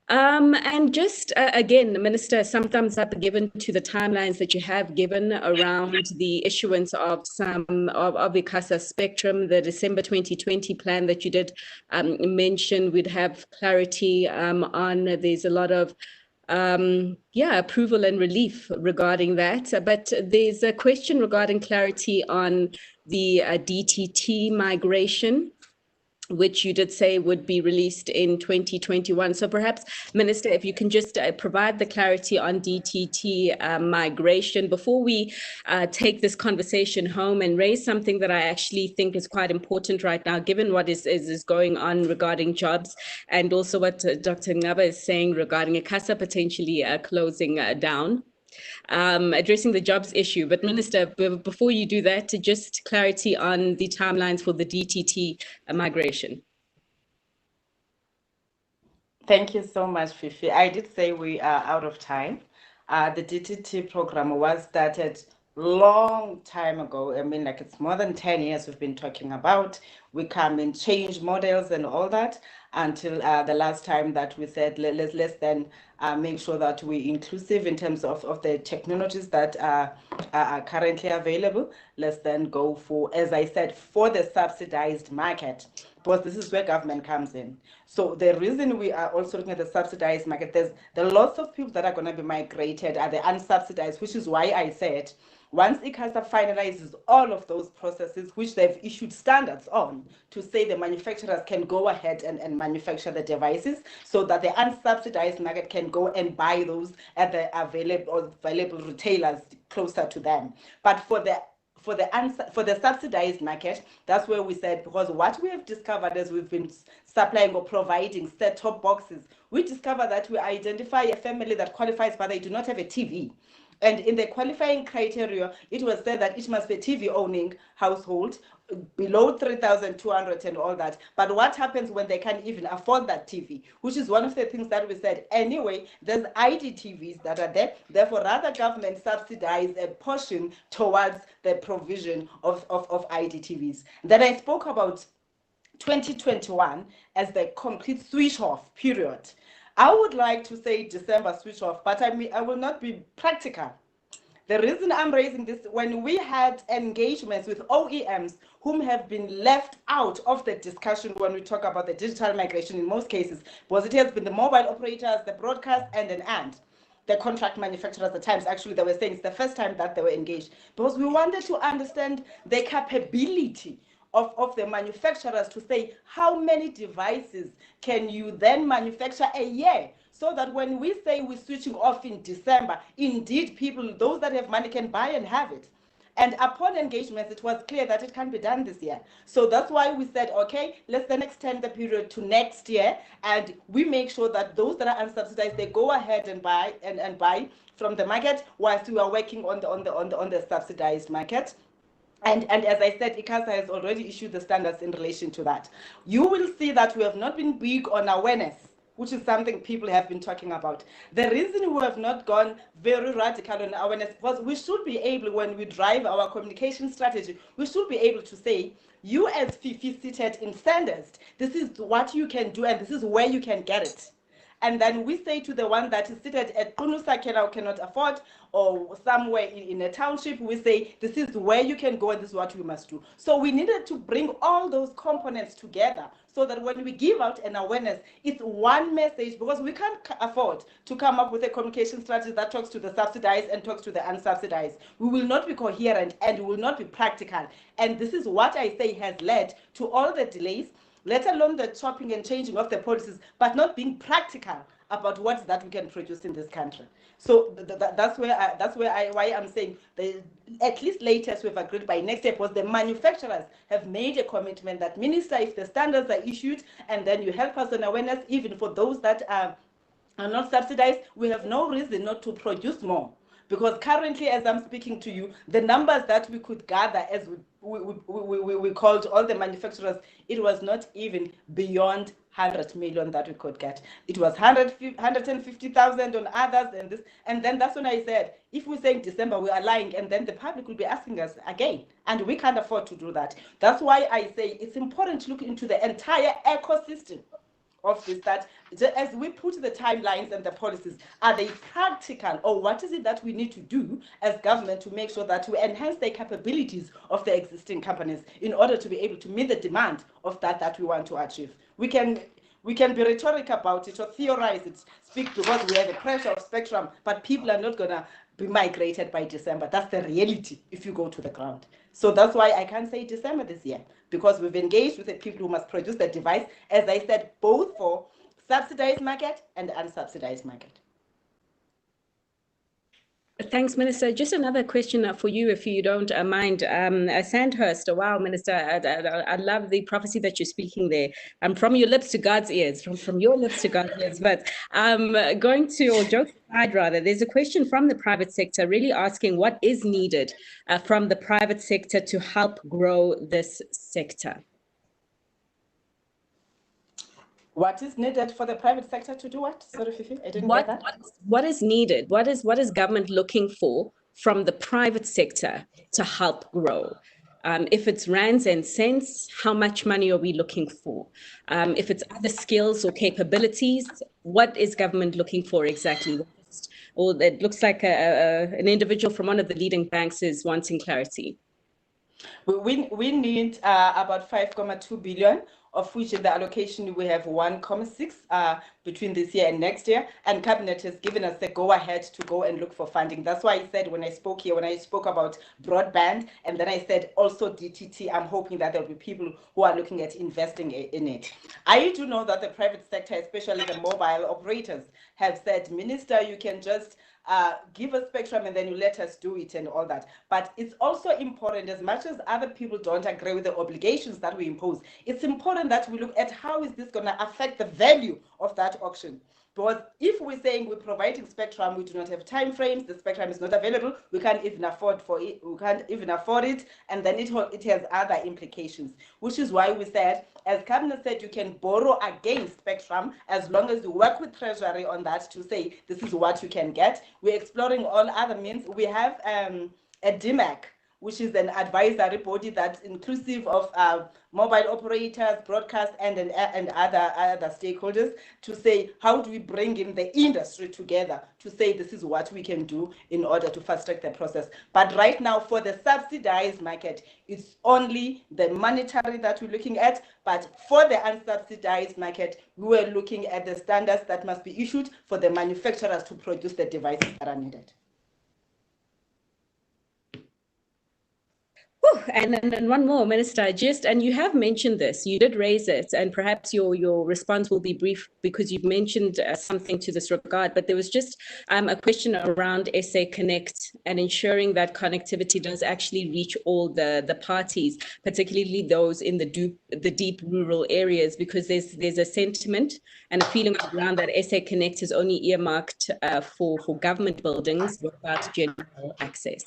And just again, Minister, some thumbs up given to the timelines that you have given around the issuance of some of ICASA spectrum, the December 2020 plan that you did mention. We'd have clarity on. There's a lot of approval and relief regarding that. But there's a question regarding clarity on the DTT migration. which you did say would be released in 2021. So perhaps, Minister, if you can just provide the clarity on DTT migration before we take this conversation home and raise something that I actually think is quite important right now, given what is going on regarding jobs, and also what Dr. Ngaba is saying regarding ICASA potentially closing down. Addressing the jobs issue. But Minister, before you do that, just clarity on the timelines for the DTT migration. Thank you so much, Fifi. I did say we are out of time. The DTT program was started long time ago. I mean, like, it's more than 10 years we've been talking about. We come and change models and all that until the last time that we said, let's then make sure that we're inclusive in terms of the technologies that are currently available. Let's then go for, as I said, for the subsidized market, because this is where government comes in. So the reason we are also looking at the subsidized market, there are lots of people that are going to be migrated are the unsubsidized, which is why I said, once ICASA finalizes all of those processes, which they've issued standards on, to say the manufacturers can go ahead and manufacture the devices, so that the unsubsidized market can go and buy those at the available retailers closer to them. But for the subsidized market, that's where we said, because what we have discovered as we've been supplying or providing set-top boxes, we discover that we identify a family that qualifies, but they do not have a TV. And in the qualifying criteria, it was said that it must be a TV-owning household, below 3,200 and all that. But what happens when they can't even afford that TV? Which is one of the things that we said. Anyway, there's IDTVs that are there. Therefore, rather government subsidize a portion towards the provision of IDTVs. Then I spoke about 2021 as the complete switch off period. I would like to say December switch off, but I will not be practical. The reason I'm raising this, when we had engagements with OEMs whom have been left out of the discussion when we talk about the digital migration in most cases, because it has been the mobile operators, the broadcast, and the contract manufacturers at times, actually, they were saying it's the first time that they were engaged, because we wanted to understand the capability of the manufacturers to say how many devices can you then manufacture a year, so that when we say we're switching off in December, indeed people, those that have money, can buy and have it. And upon engagements, it was clear that it can be done this year. So that's why we said, okay, let's then extend the period to next year, and we make sure that those that are unsubsidized, they go ahead and buy and buy from the market, whilst we are working on the subsidized market. And as I said, ICASA has already issued the standards in relation to that. You will see that we have not been big on awareness, which is something people have been talking about. The reason we have not gone very radical on awareness was we should be able, when we drive our communication strategy, we should be able to say, you as Fifi seated in Sandhurst, this is what you can do and this is where you can get it. And then we say to the one that is seated at Kunusa cannot afford, or somewhere in a township, we say, this is where you can go and this is what you must do. So we needed to bring all those components together so that when we give out an awareness, it's one message, because we can't afford to come up with a communication strategy that talks to the subsidized and talks to the unsubsidized. We will not be coherent and we will not be practical. And this is what I say has led to all the delays, let alone the chopping and changing of the policies, but not being practical about what that we can produce in this country. So that's why I'm saying at least latest we've agreed by next year, because the manufacturers have made a commitment that, Minister, if the standards are issued and then you help us on awareness, even for those that are not subsidized, we have no reason not to produce more. Because currently, as I'm speaking to you, the numbers that we could gather as we called all the manufacturers, it was not even beyond 100 million that we could get. It was 150,000 on others and this. And then that's when I said, if we say in December, we are lying, and then the public will be asking us again. And we can't afford to do that. That's why I say it's important to look into the entire ecosystem of this, that as we put the timelines and the policies, are they practical, or what is it that we need to do as government to make sure that we enhance the capabilities of the existing companies in order to be able to meet the demand of that we want to achieve. We can be rhetoric about it or theorize it, speak because we have a pressure of spectrum, but people are not going to be migrated by December. That's the reality if you go to the ground. So that's why I can't say December this year, because we've engaged with the people who must produce the device, as I said, both for subsidized market and unsubsidized market. Thanks, Minister. Just another question for you, if you don't mind. Sandhurst, wow, Minister, I love the prophecy that you're speaking there. From your lips to God's ears, from your lips to God's ears. But going to, or joke aside rather, there's a question from the private sector really asking what is needed from the private sector to help grow this sector. What is needed for the private sector to do what? Sorry, Fifi, I didn't get that. What is needed? What is government looking for from the private sector to help grow? If it's rands and cents, how much money are we looking for? If it's other skills or capabilities, what is government looking for exactly? Or it looks like an individual from one of the leading banks is wanting clarity. We need about 5.2 billion, of which in the allocation we have 1.6 between this year and next year, and Cabinet has given us the go-ahead to go and look for funding. That's why I said when I spoke here, when I spoke about broadband, and then I said also DTT, I'm hoping that there'll be people who are looking at investing in it. I do know that the private sector, especially the mobile operators, have said, Minister, you can just give us spectrum and then you let us do it and all that. But it's also important, as much as other people don't agree with the obligations that we impose, it's important that we look at how is this going to affect the value of that auction. Because if we're saying we're providing spectrum, we do not have time frames, the spectrum is not available, we can't even afford it, and then it has other implications, which is why we said, as Cabinet said, you can borrow against spectrum as long as you work with Treasury on that to say this is what you can get. We're exploring all other means. We have a DMAC, which is an advisory body that's inclusive of mobile operators, broadcast, and other stakeholders, to say how do we bring in the industry together to say this is what we can do in order to fast track the process. But right now, for the subsidized market, it's only the monetary that we're looking at. But for the unsubsidized market, we were looking at the standards that must be issued for the manufacturers to produce the devices that are needed. And then one more, Minister, and you have mentioned this, you did raise it, and perhaps your response will be brief because you've mentioned something to this regard, but there was just a question around SA Connect and ensuring that connectivity does actually reach all the parties, particularly those in the deep rural areas, because there's a sentiment and a feeling around that SA Connect is only earmarked for government buildings without general access.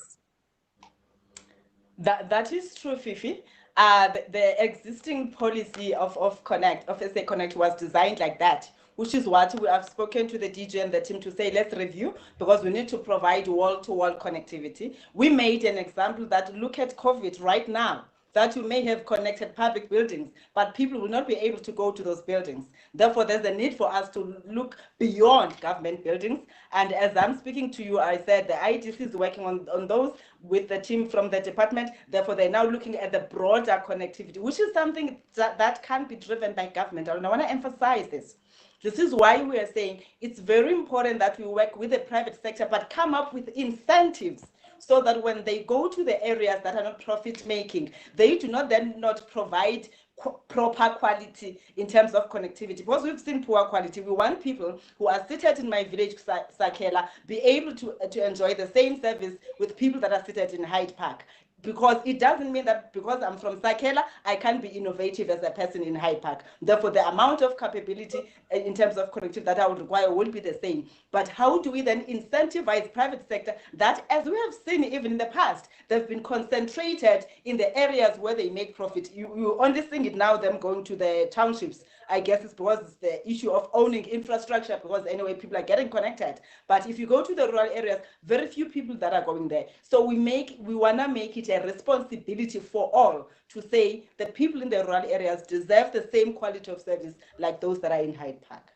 That is true, Fifi. The existing policy of SA Connect was designed like that, which is what we have spoken to the DG and the team to say, let's review, because we need to provide wall-to-wall connectivity. We made an example that look at COVID right now, that you may have connected public buildings, but people will not be able to go to those buildings. Therefore, there's a need for us to look beyond government buildings. And as I'm speaking to you, I said the IDC is working on those with the team from the department. Therefore, they're now looking at the broader connectivity, which is something that can be driven by government. And I want to emphasize this. This is why we are saying it's very important that we work with the private sector, but come up with incentives so that when they go to the areas that are not profit making, they do not then not provide proper quality in terms of connectivity. Because we've seen poor quality, we want people who are seated in my village, Sakela, be able to enjoy the same service with people that are seated in Hyde Park. Because it doesn't mean that because I'm from Sakela, I can't be innovative as a person in Hyde Park. Therefore, the amount of capability in terms of connectivity that I would require will be the same. But how do we then incentivize private sector that, as we have seen even in the past, they've been concentrated in the areas where they make profit. You only see it now, them going to the townships. I guess it's because it's the issue of owning infrastructure, because anyway, people are getting connected. But if you go to the rural areas, very few people that are going there. So we want to make it a responsibility for all to say that people in the rural areas deserve the same quality of service like those that are in Hyde Park.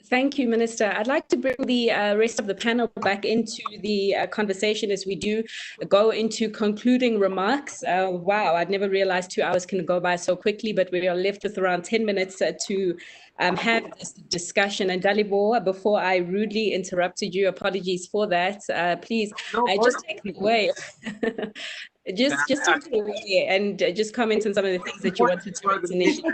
Thank you, Minister. I'd like to bring the rest of the panel back into the conversation as we do go into concluding remarks. Wow, I'd never realized 2 hours can go by so quickly, but we are left with around 10 minutes to have this discussion. And Dalibor, before I rudely interrupted you, apologies for that. Please, just take it away. just take it away and just comment on some of the things that you wanted to raise initially.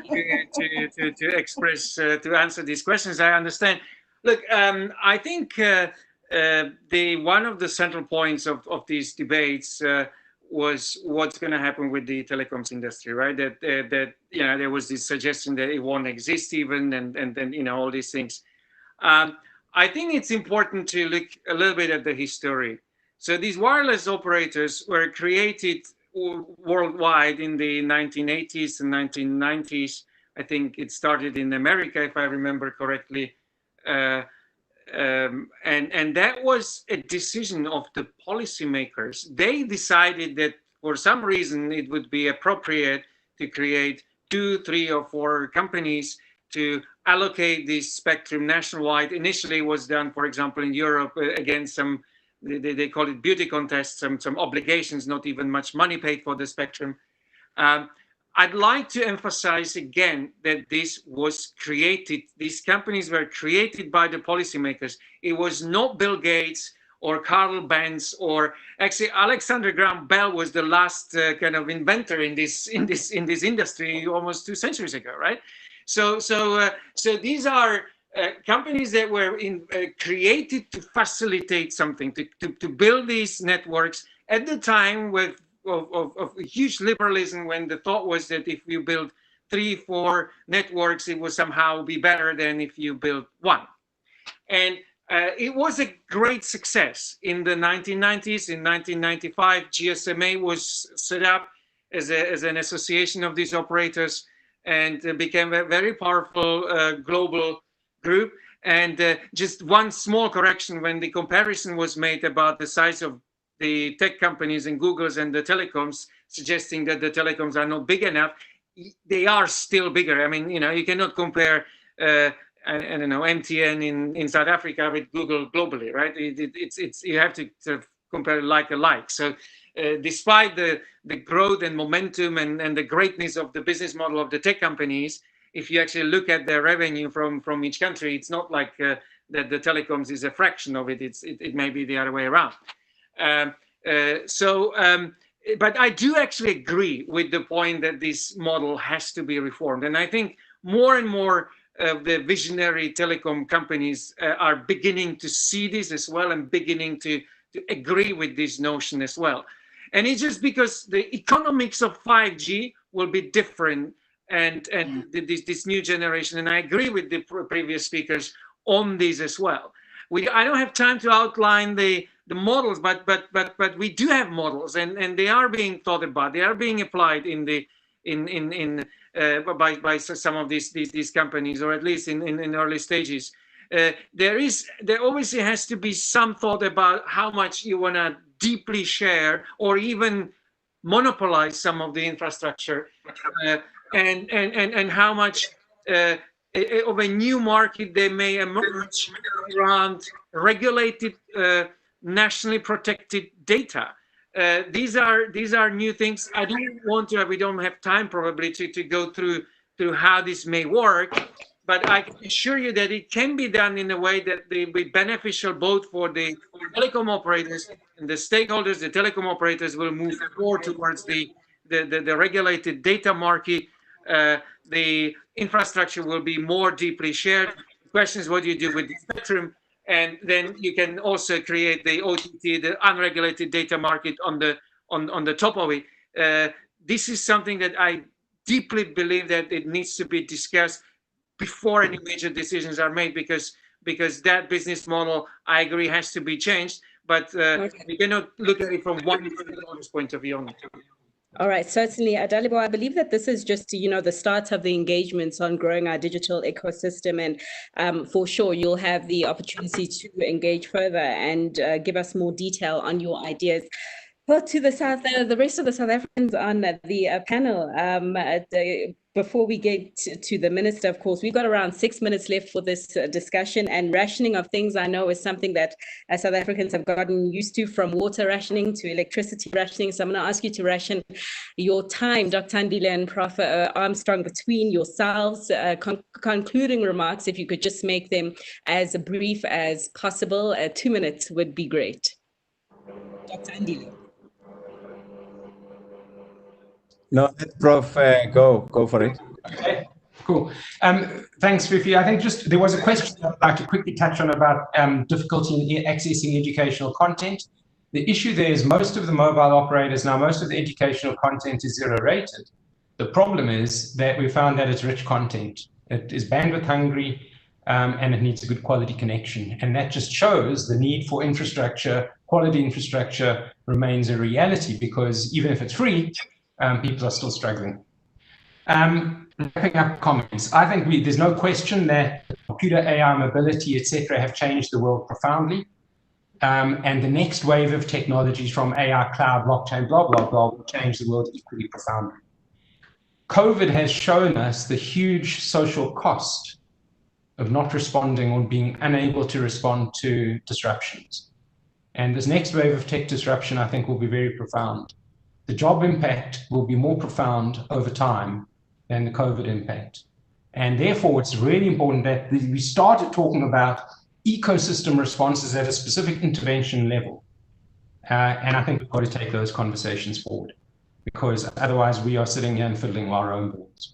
To express, to answer these questions, I understand. Look, I think one of the central points of these debates was what's going to happen with the telecoms industry, right? That there was this suggestion that it won't exist even, and then all these things. I think it's important to look a little bit at the history. So these wireless operators were created worldwide in the 1980s and 1990s. I think it started in America, if I remember correctly. And that was a decision of the policymakers. They decided that for some reason it would be appropriate to create 2, 3, or 4 companies to allocate this spectrum nationwide. Initially, it was done, for example, in Europe against some, they call it beauty contests, some obligations, not even much money paid for the spectrum. I'd like to emphasize again that this was created, these companies were created by the policymakers. It was not Bill Gates or Carl Benz, or actually Alexander Graham Bell was the last kind of inventor in this industry almost 2 centuries ago, right? So these are companies that were created to facilitate something, to build these networks at the time of huge liberalism, when the thought was that if you build 3, 4 networks, it would somehow be better than if you build 1. And it was a great success in the 1990s. In 1995, GSMA was set up as an association of these operators, and became a very powerful global group. And just one small correction, when the comparison was made about the size of the tech companies and Google's and the telecoms, suggesting that the telecoms are not big enough, they are still bigger. I mean, you cannot compare, I don't know, MTN in South Africa with Google globally, right? It's you have to sort of compare like alike. So despite the growth and momentum and the greatness of the business model of the tech companies, if you actually look at their revenue from each country, it's not like that the telecoms is a fraction of it. It may be the other way around. But I do actually agree with the point that this model has to be reformed. And I think more and more of the visionary telecom companies are beginning to see this as well, and beginning to agree with this notion as well. And it's just because the economics of 5G will be different, and this new generation. And I agree with the previous speakers on this as well. I don't have time to outline the models, but we do have models, and they are being thought about. They are being applied by some of these companies, or at least in early stages. There obviously has to be some thought about how much you want to deeply share or even monopolize some of the infrastructure, and how much of a new market they may emerge around regulated, nationally protected data. These are new things. I don't want to. We don't have time probably to go through how this may work, but I can assure you that it can be done in a way that will be beneficial both for the telecom operators and the stakeholders. The telecom operators will move more towards the regulated data market. The infrastructure will be more deeply shared. The question is, what do you do with the spectrum? And then you can also create the OTT, the unregulated data market, on the top of it. This is something that I deeply believe that it needs to be discussed before any major decisions are made, because that business model, I agree, has to be changed. But we cannot look at it from one point of view only. All right, certainly, Dalibor, I believe that this is just, the start of the engagements on growing our digital ecosystem, and for sure you'll have the opportunity to engage further and give us more detail on your ideas. Well, to the rest of the South Africans on the panel, before we get to the minister, of course, we've got around 6 minutes left for this discussion, and rationing of things I know is something that South Africans have gotten used to, from water rationing to electricity rationing. So I'm going to ask you to ration your time, Dr. Andile and Prof. Armstrong, between yourselves. Concluding remarks, if you could just make them as brief as possible. 2 minutes would be great. Dr. Andile. No, let Prof. Go for it. Okay, cool. Thanks, Fifi. I think just there was a question I'd like to quickly touch on about difficulty in accessing educational content. The issue there is most of the mobile operators now, most of the educational content is zero-rated. The problem is that we found that it's rich content. It is bandwidth hungry, and it needs a good quality connection. And that just shows the need for infrastructure, quality infrastructure remains a reality, because even if it's free, people are still struggling. Wrapping up comments, I think there's no question that computer, AI, mobility, etc., have changed the world profoundly. And the next wave of technologies from AI, cloud, blockchain, blah, blah, blah, will change the world equally profoundly. COVID has shown us the huge social cost of not responding or being unable to respond to disruptions. And this next wave of tech disruption, I think, will be very profound. The job impact will be more profound over time than the COVID impact. And therefore, it's really important that we started talking about ecosystem responses at a specific intervention level. And I think we've got to take those conversations forward, because otherwise we are sitting here and fiddling our own balls.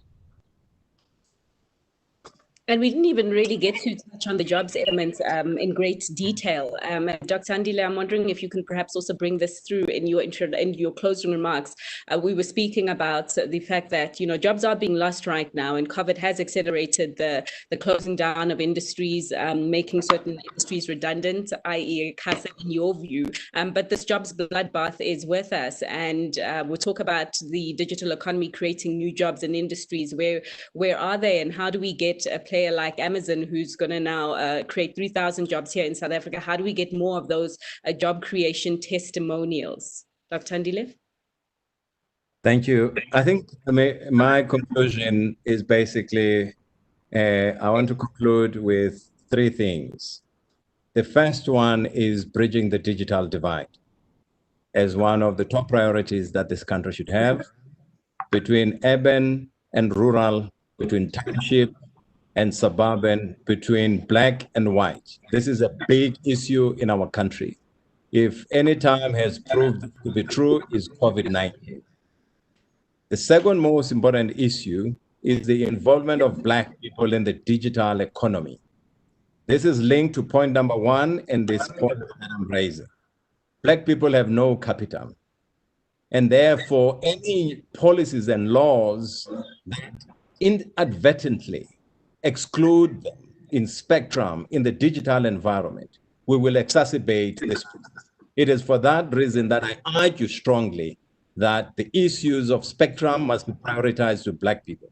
And we didn't even really get to touch on the jobs elements in great detail. Dr. Andile, I'm wondering if you can perhaps also bring this through in your closing remarks. We were speaking about the fact that, jobs are being lost right now, and COVID has accelerated the closing down of industries, making certain industries redundant, i.e. CASA, in your view. But this jobs bloodbath is with us, and we'll talk about the digital economy creating new jobs in industries. Where are they, and how do we get a player like Amazon, who's going to now create 3,000 jobs here in South Africa? How do we get more of those job creation testimonials? Dr. Andile? Thank you. I think my conclusion is basically, I want to conclude with 3 things. The first one is bridging the digital divide as one of the top priorities that this country should have, between urban and rural, between township and suburban, between black and white. This is a big issue in our country. If any time has proved to be true, is COVID-19. The second most important issue is the involvement of black people in the digital economy. This is linked to point number 1 and this point that I'm raising. Black people have no capital, and therefore any policies and laws that inadvertently exclude them in spectrum in the digital environment, we will exacerbate this. It is for that reason that I argue strongly that the issues of spectrum must be prioritized to black people.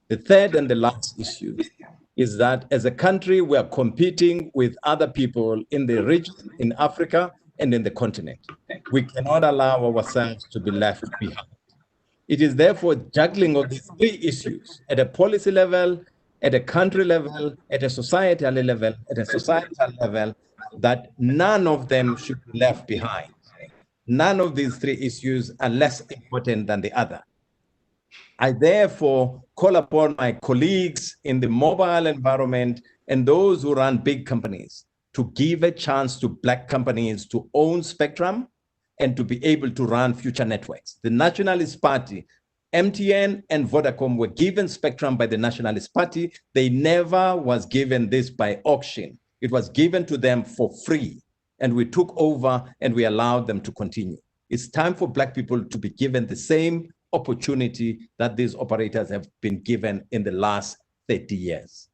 The third and the last issue is that as a country, we are competing with other people in the region, in Africa, and in the continent. We cannot allow ourselves to be left behind. It is therefore juggling of these 3 issues at a policy level, at a country level, at a societal level, that none of them should be left behind. None of these 3 issues are less important than the other. I therefore call upon my colleagues in the mobile environment and those who run big companies to give a chance to black companies to own spectrum and to be able to run future networks. The Nationalist Party, MTN and Vodacom were given spectrum by the Nationalist Party. They never was given this by auction. It was given to them for free, and we took over and we allowed them to continue. It's time for black people to be given the same opportunity that these operators have been given in the last 30 years.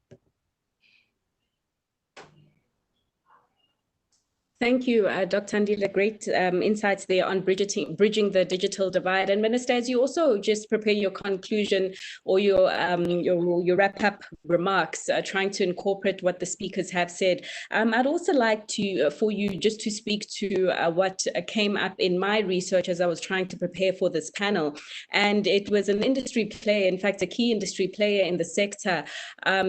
Thank you, Dr. Andile. Great insights there on bridging the digital divide. And Minister, as you also just prepare your conclusion or your wrap-up remarks, trying to incorporate what the speakers have said, I'd also like to for you just to speak to what came up in my research as I was trying to prepare for this panel. And it was an industry player, in fact, a key industry player in the sector,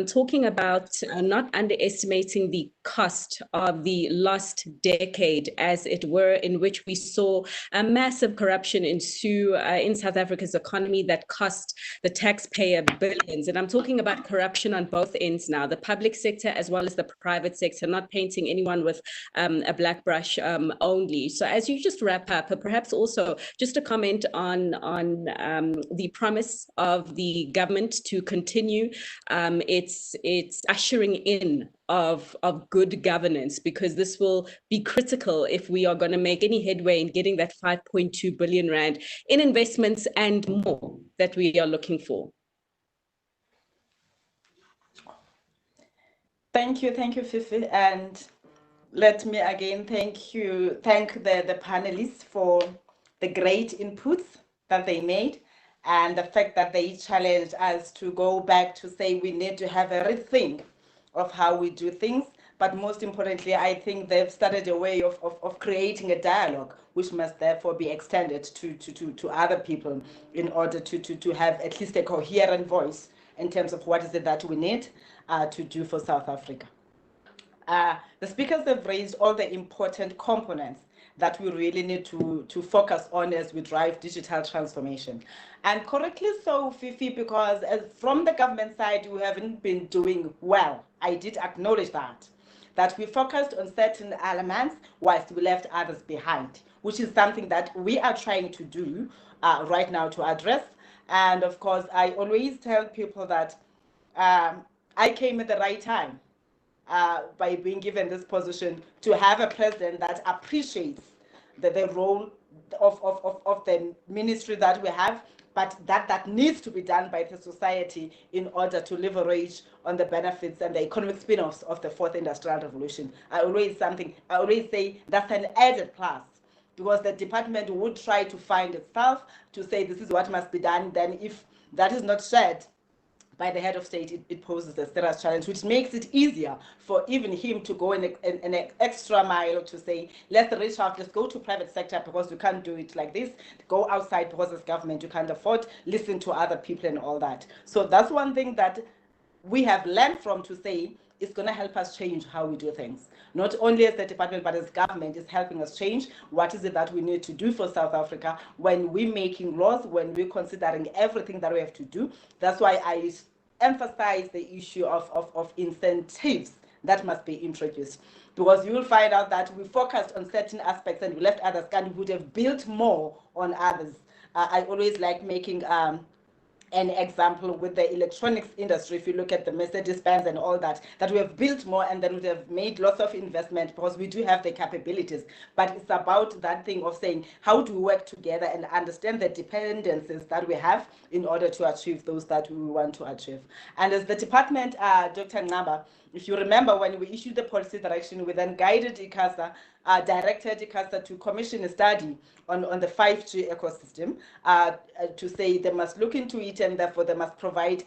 talking about not underestimating the cost of the lost decade, as it were, in which we saw a massive corruption ensue in South Africa's economy that cost the taxpayer billions. And I'm talking about corruption on both ends now, the public sector as well as the private sector, not painting anyone with a black brush only. So as you just wrap up, perhaps also just a comment on the promise of the government to continue its ushering in of good governance, because this will be critical if we are going to make any headway in getting that 5.2 billion rand in investments and more that we are looking for. Thank you, Fifi, and let me again thank the panelists for the great inputs that they made, and the fact that they challenged us to go back to say we need to have a rethink of how we do things. But most importantly, I think they've started a way of creating a dialogue, which must therefore be extended to other people in order to have at least a coherent voice in terms of what is it that we need to do for South Africa. The speakers have raised all the important components that we really need to focus on as we drive digital transformation. And correctly so, Fifi, because from the government side, we haven't been doing well. I did acknowledge that we focused on certain elements whilst we left others behind, which is something that we are trying to do right now to address. And of course, I always tell people that I came at the right time by being given this position to have a president that appreciates the role of the ministry that we have, but that needs to be done by the society in order to leverage on the benefits and the economic spin-offs of the fourth industrial revolution. I always say that's an added plus, because the department would try to find itself to say this is what must be done. Then if that is not shared by the head of state, it poses a serious challenge, which makes it easier for even him to go an extra mile to say, let's reach out, let's go to private sector because we can't do it like this, go outside because as government you can't afford, listen to other people and all that. So that's one thing that we have learned from, to say it's going to help us change how we do things. Not only as the department, but as government is helping us change what is it that we need to do for South Africa when we're making laws, when we're considering everything that we have to do. That's why I emphasize the issue of incentives that must be introduced, because you will find out that we focused on certain aspects and we left others, and we would have built more on others. I always like making an example with the electronics industry. If you look at the Mercedes-Benz and all that we have built more, and then we have made lots of investment because we do have the capabilities. But it's about that thing of saying, how do we work together and understand the dependencies that we have in order to achieve those that we want to achieve. And as the department, Dr. Ngaba, if you remember, when we issued the policy direction, we then guided ICASA, directed ICASA to commission a study on the 5G ecosystem, to say they must look into it, and therefore they must provide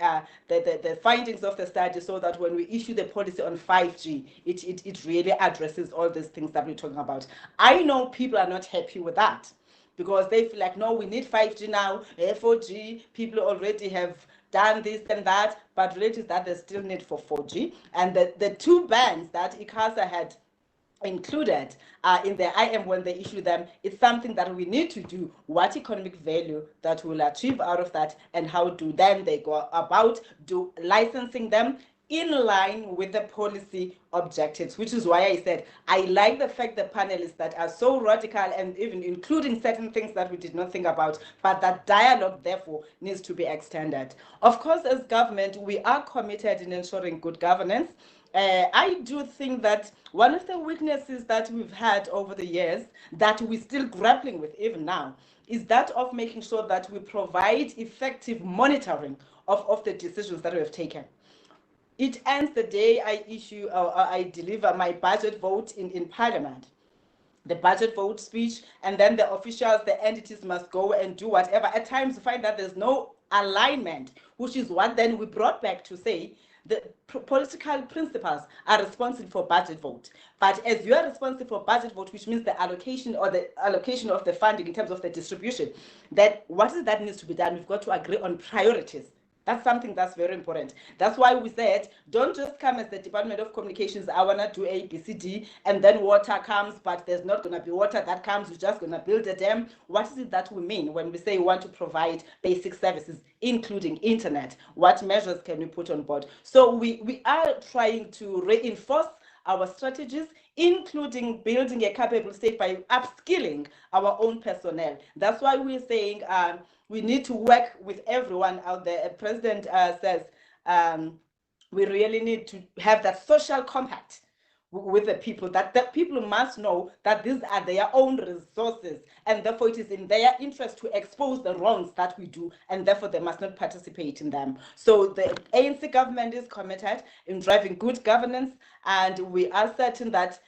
the findings of the study, so that when we issue the policy on 5G, it really addresses all these things that we're talking about. I know people are not happy with that, because they feel like, no, we need 5G now, 4G, people already have done this and that, but reality is that there's still need for 4G. And the two bands that ICASA had included in the IM when they issue them, it's something that we need to do, what economic value that we'll achieve out of that, and how do then they go about licensing them in line with the policy objectives, which is why I said I like the fact the panelists that are so radical and even including certain things that we did not think about, but that dialogue therefore needs to be extended. Of course, as government, we are committed in ensuring good governance. I do think that one of the weaknesses that we've had over the years, that we're still grappling with even now, is that of making sure that we provide effective monitoring of the decisions that we have taken. It ends the day I issue or I deliver my budget vote in Parliament. the budget vote speech, and then the officials, the entities must go and do whatever. At times you find that there's no alignment, which is what then we brought back to say the political principals are responsible for budget vote. But as you are responsible for budget vote, which means the allocation or the allocation of the funding in terms of the distribution, that what is that needs to be done? We've got to agree on priorities. That's something that's very important. That's why we said, don't just come as the Department of Communications, I want to do A, B, C, D, and then water comes, but there's not going to be water that comes, we're just going to build a dam. What is it that we mean when we say we want to provide basic services, including internet? What measures can we put on board? So we are trying to reinforce our strategies, including building a capable state by upskilling our own personnel. That's why we're saying we need to work with everyone out there. President says we really need to have that social compact with the people, that the people must know that these are their own resources, and therefore it is in their interest to expose the wrongs that we do, and therefore they must not participate in them. So the ANC government is committed in driving good governance, and we are certain that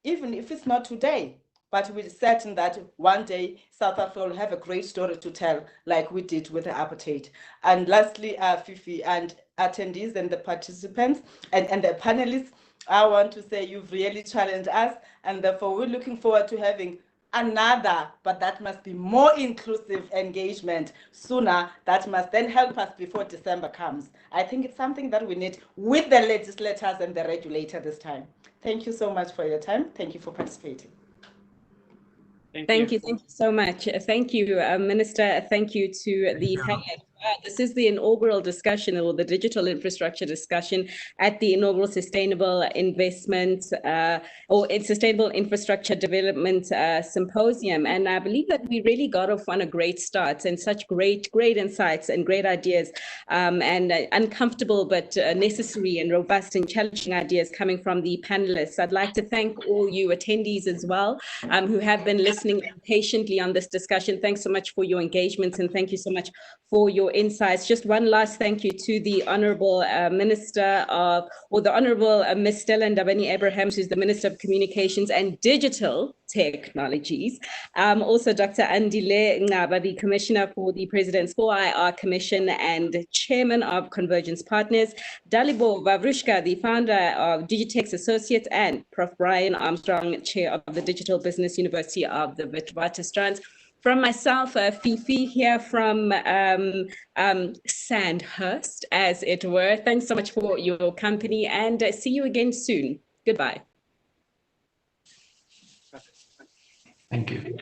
even if it's not today, but we're certain that one day South Africa will have a great story to tell, like we did with the apartheid. And lastly, Fifi and attendees and the participants and the panelists, I want to say you've really challenged us, and therefore we're looking forward to having another, but that must be more inclusive engagement sooner. That must then help us before December comes. I think it's something that we need with the legislators and the regulator this time. Thank you so much for your time. Thank you for participating. Thank you so much. Thank you, Minister. Thank you to the panel. This is the inaugural discussion, or the digital infrastructure discussion at the inaugural Sustainable Investment or Sustainable Infrastructure Development Symposium. And I believe that we really got off on a great start, and such great insights and great ideas, and uncomfortable but necessary and robust and challenging ideas coming from the panelists. I'd like to thank all you attendees as well, who have been listening patiently on this discussion. Thanks so much for your engagements, and thank you so much for your insights. Just one last thank you to the Honourable Minister of, or the Honourable Ms. Stella Ndabeni-Abrahams, who's the Minister of Communications and Digital Technologies. Also Dr. Andile Ngaba, the Commissioner for the President's 4IR Commission and Chairman of Convergence Partners. Dalibo Vavrushka, the founder of Digitex Associates, and Prof. Brian Armstrong, Chair of the Digital Business University of the Witwatersrand. From myself, Fifi, here from Sandhurst, as it were. Thanks so much for your company, and see you again soon. Goodbye. Thank you.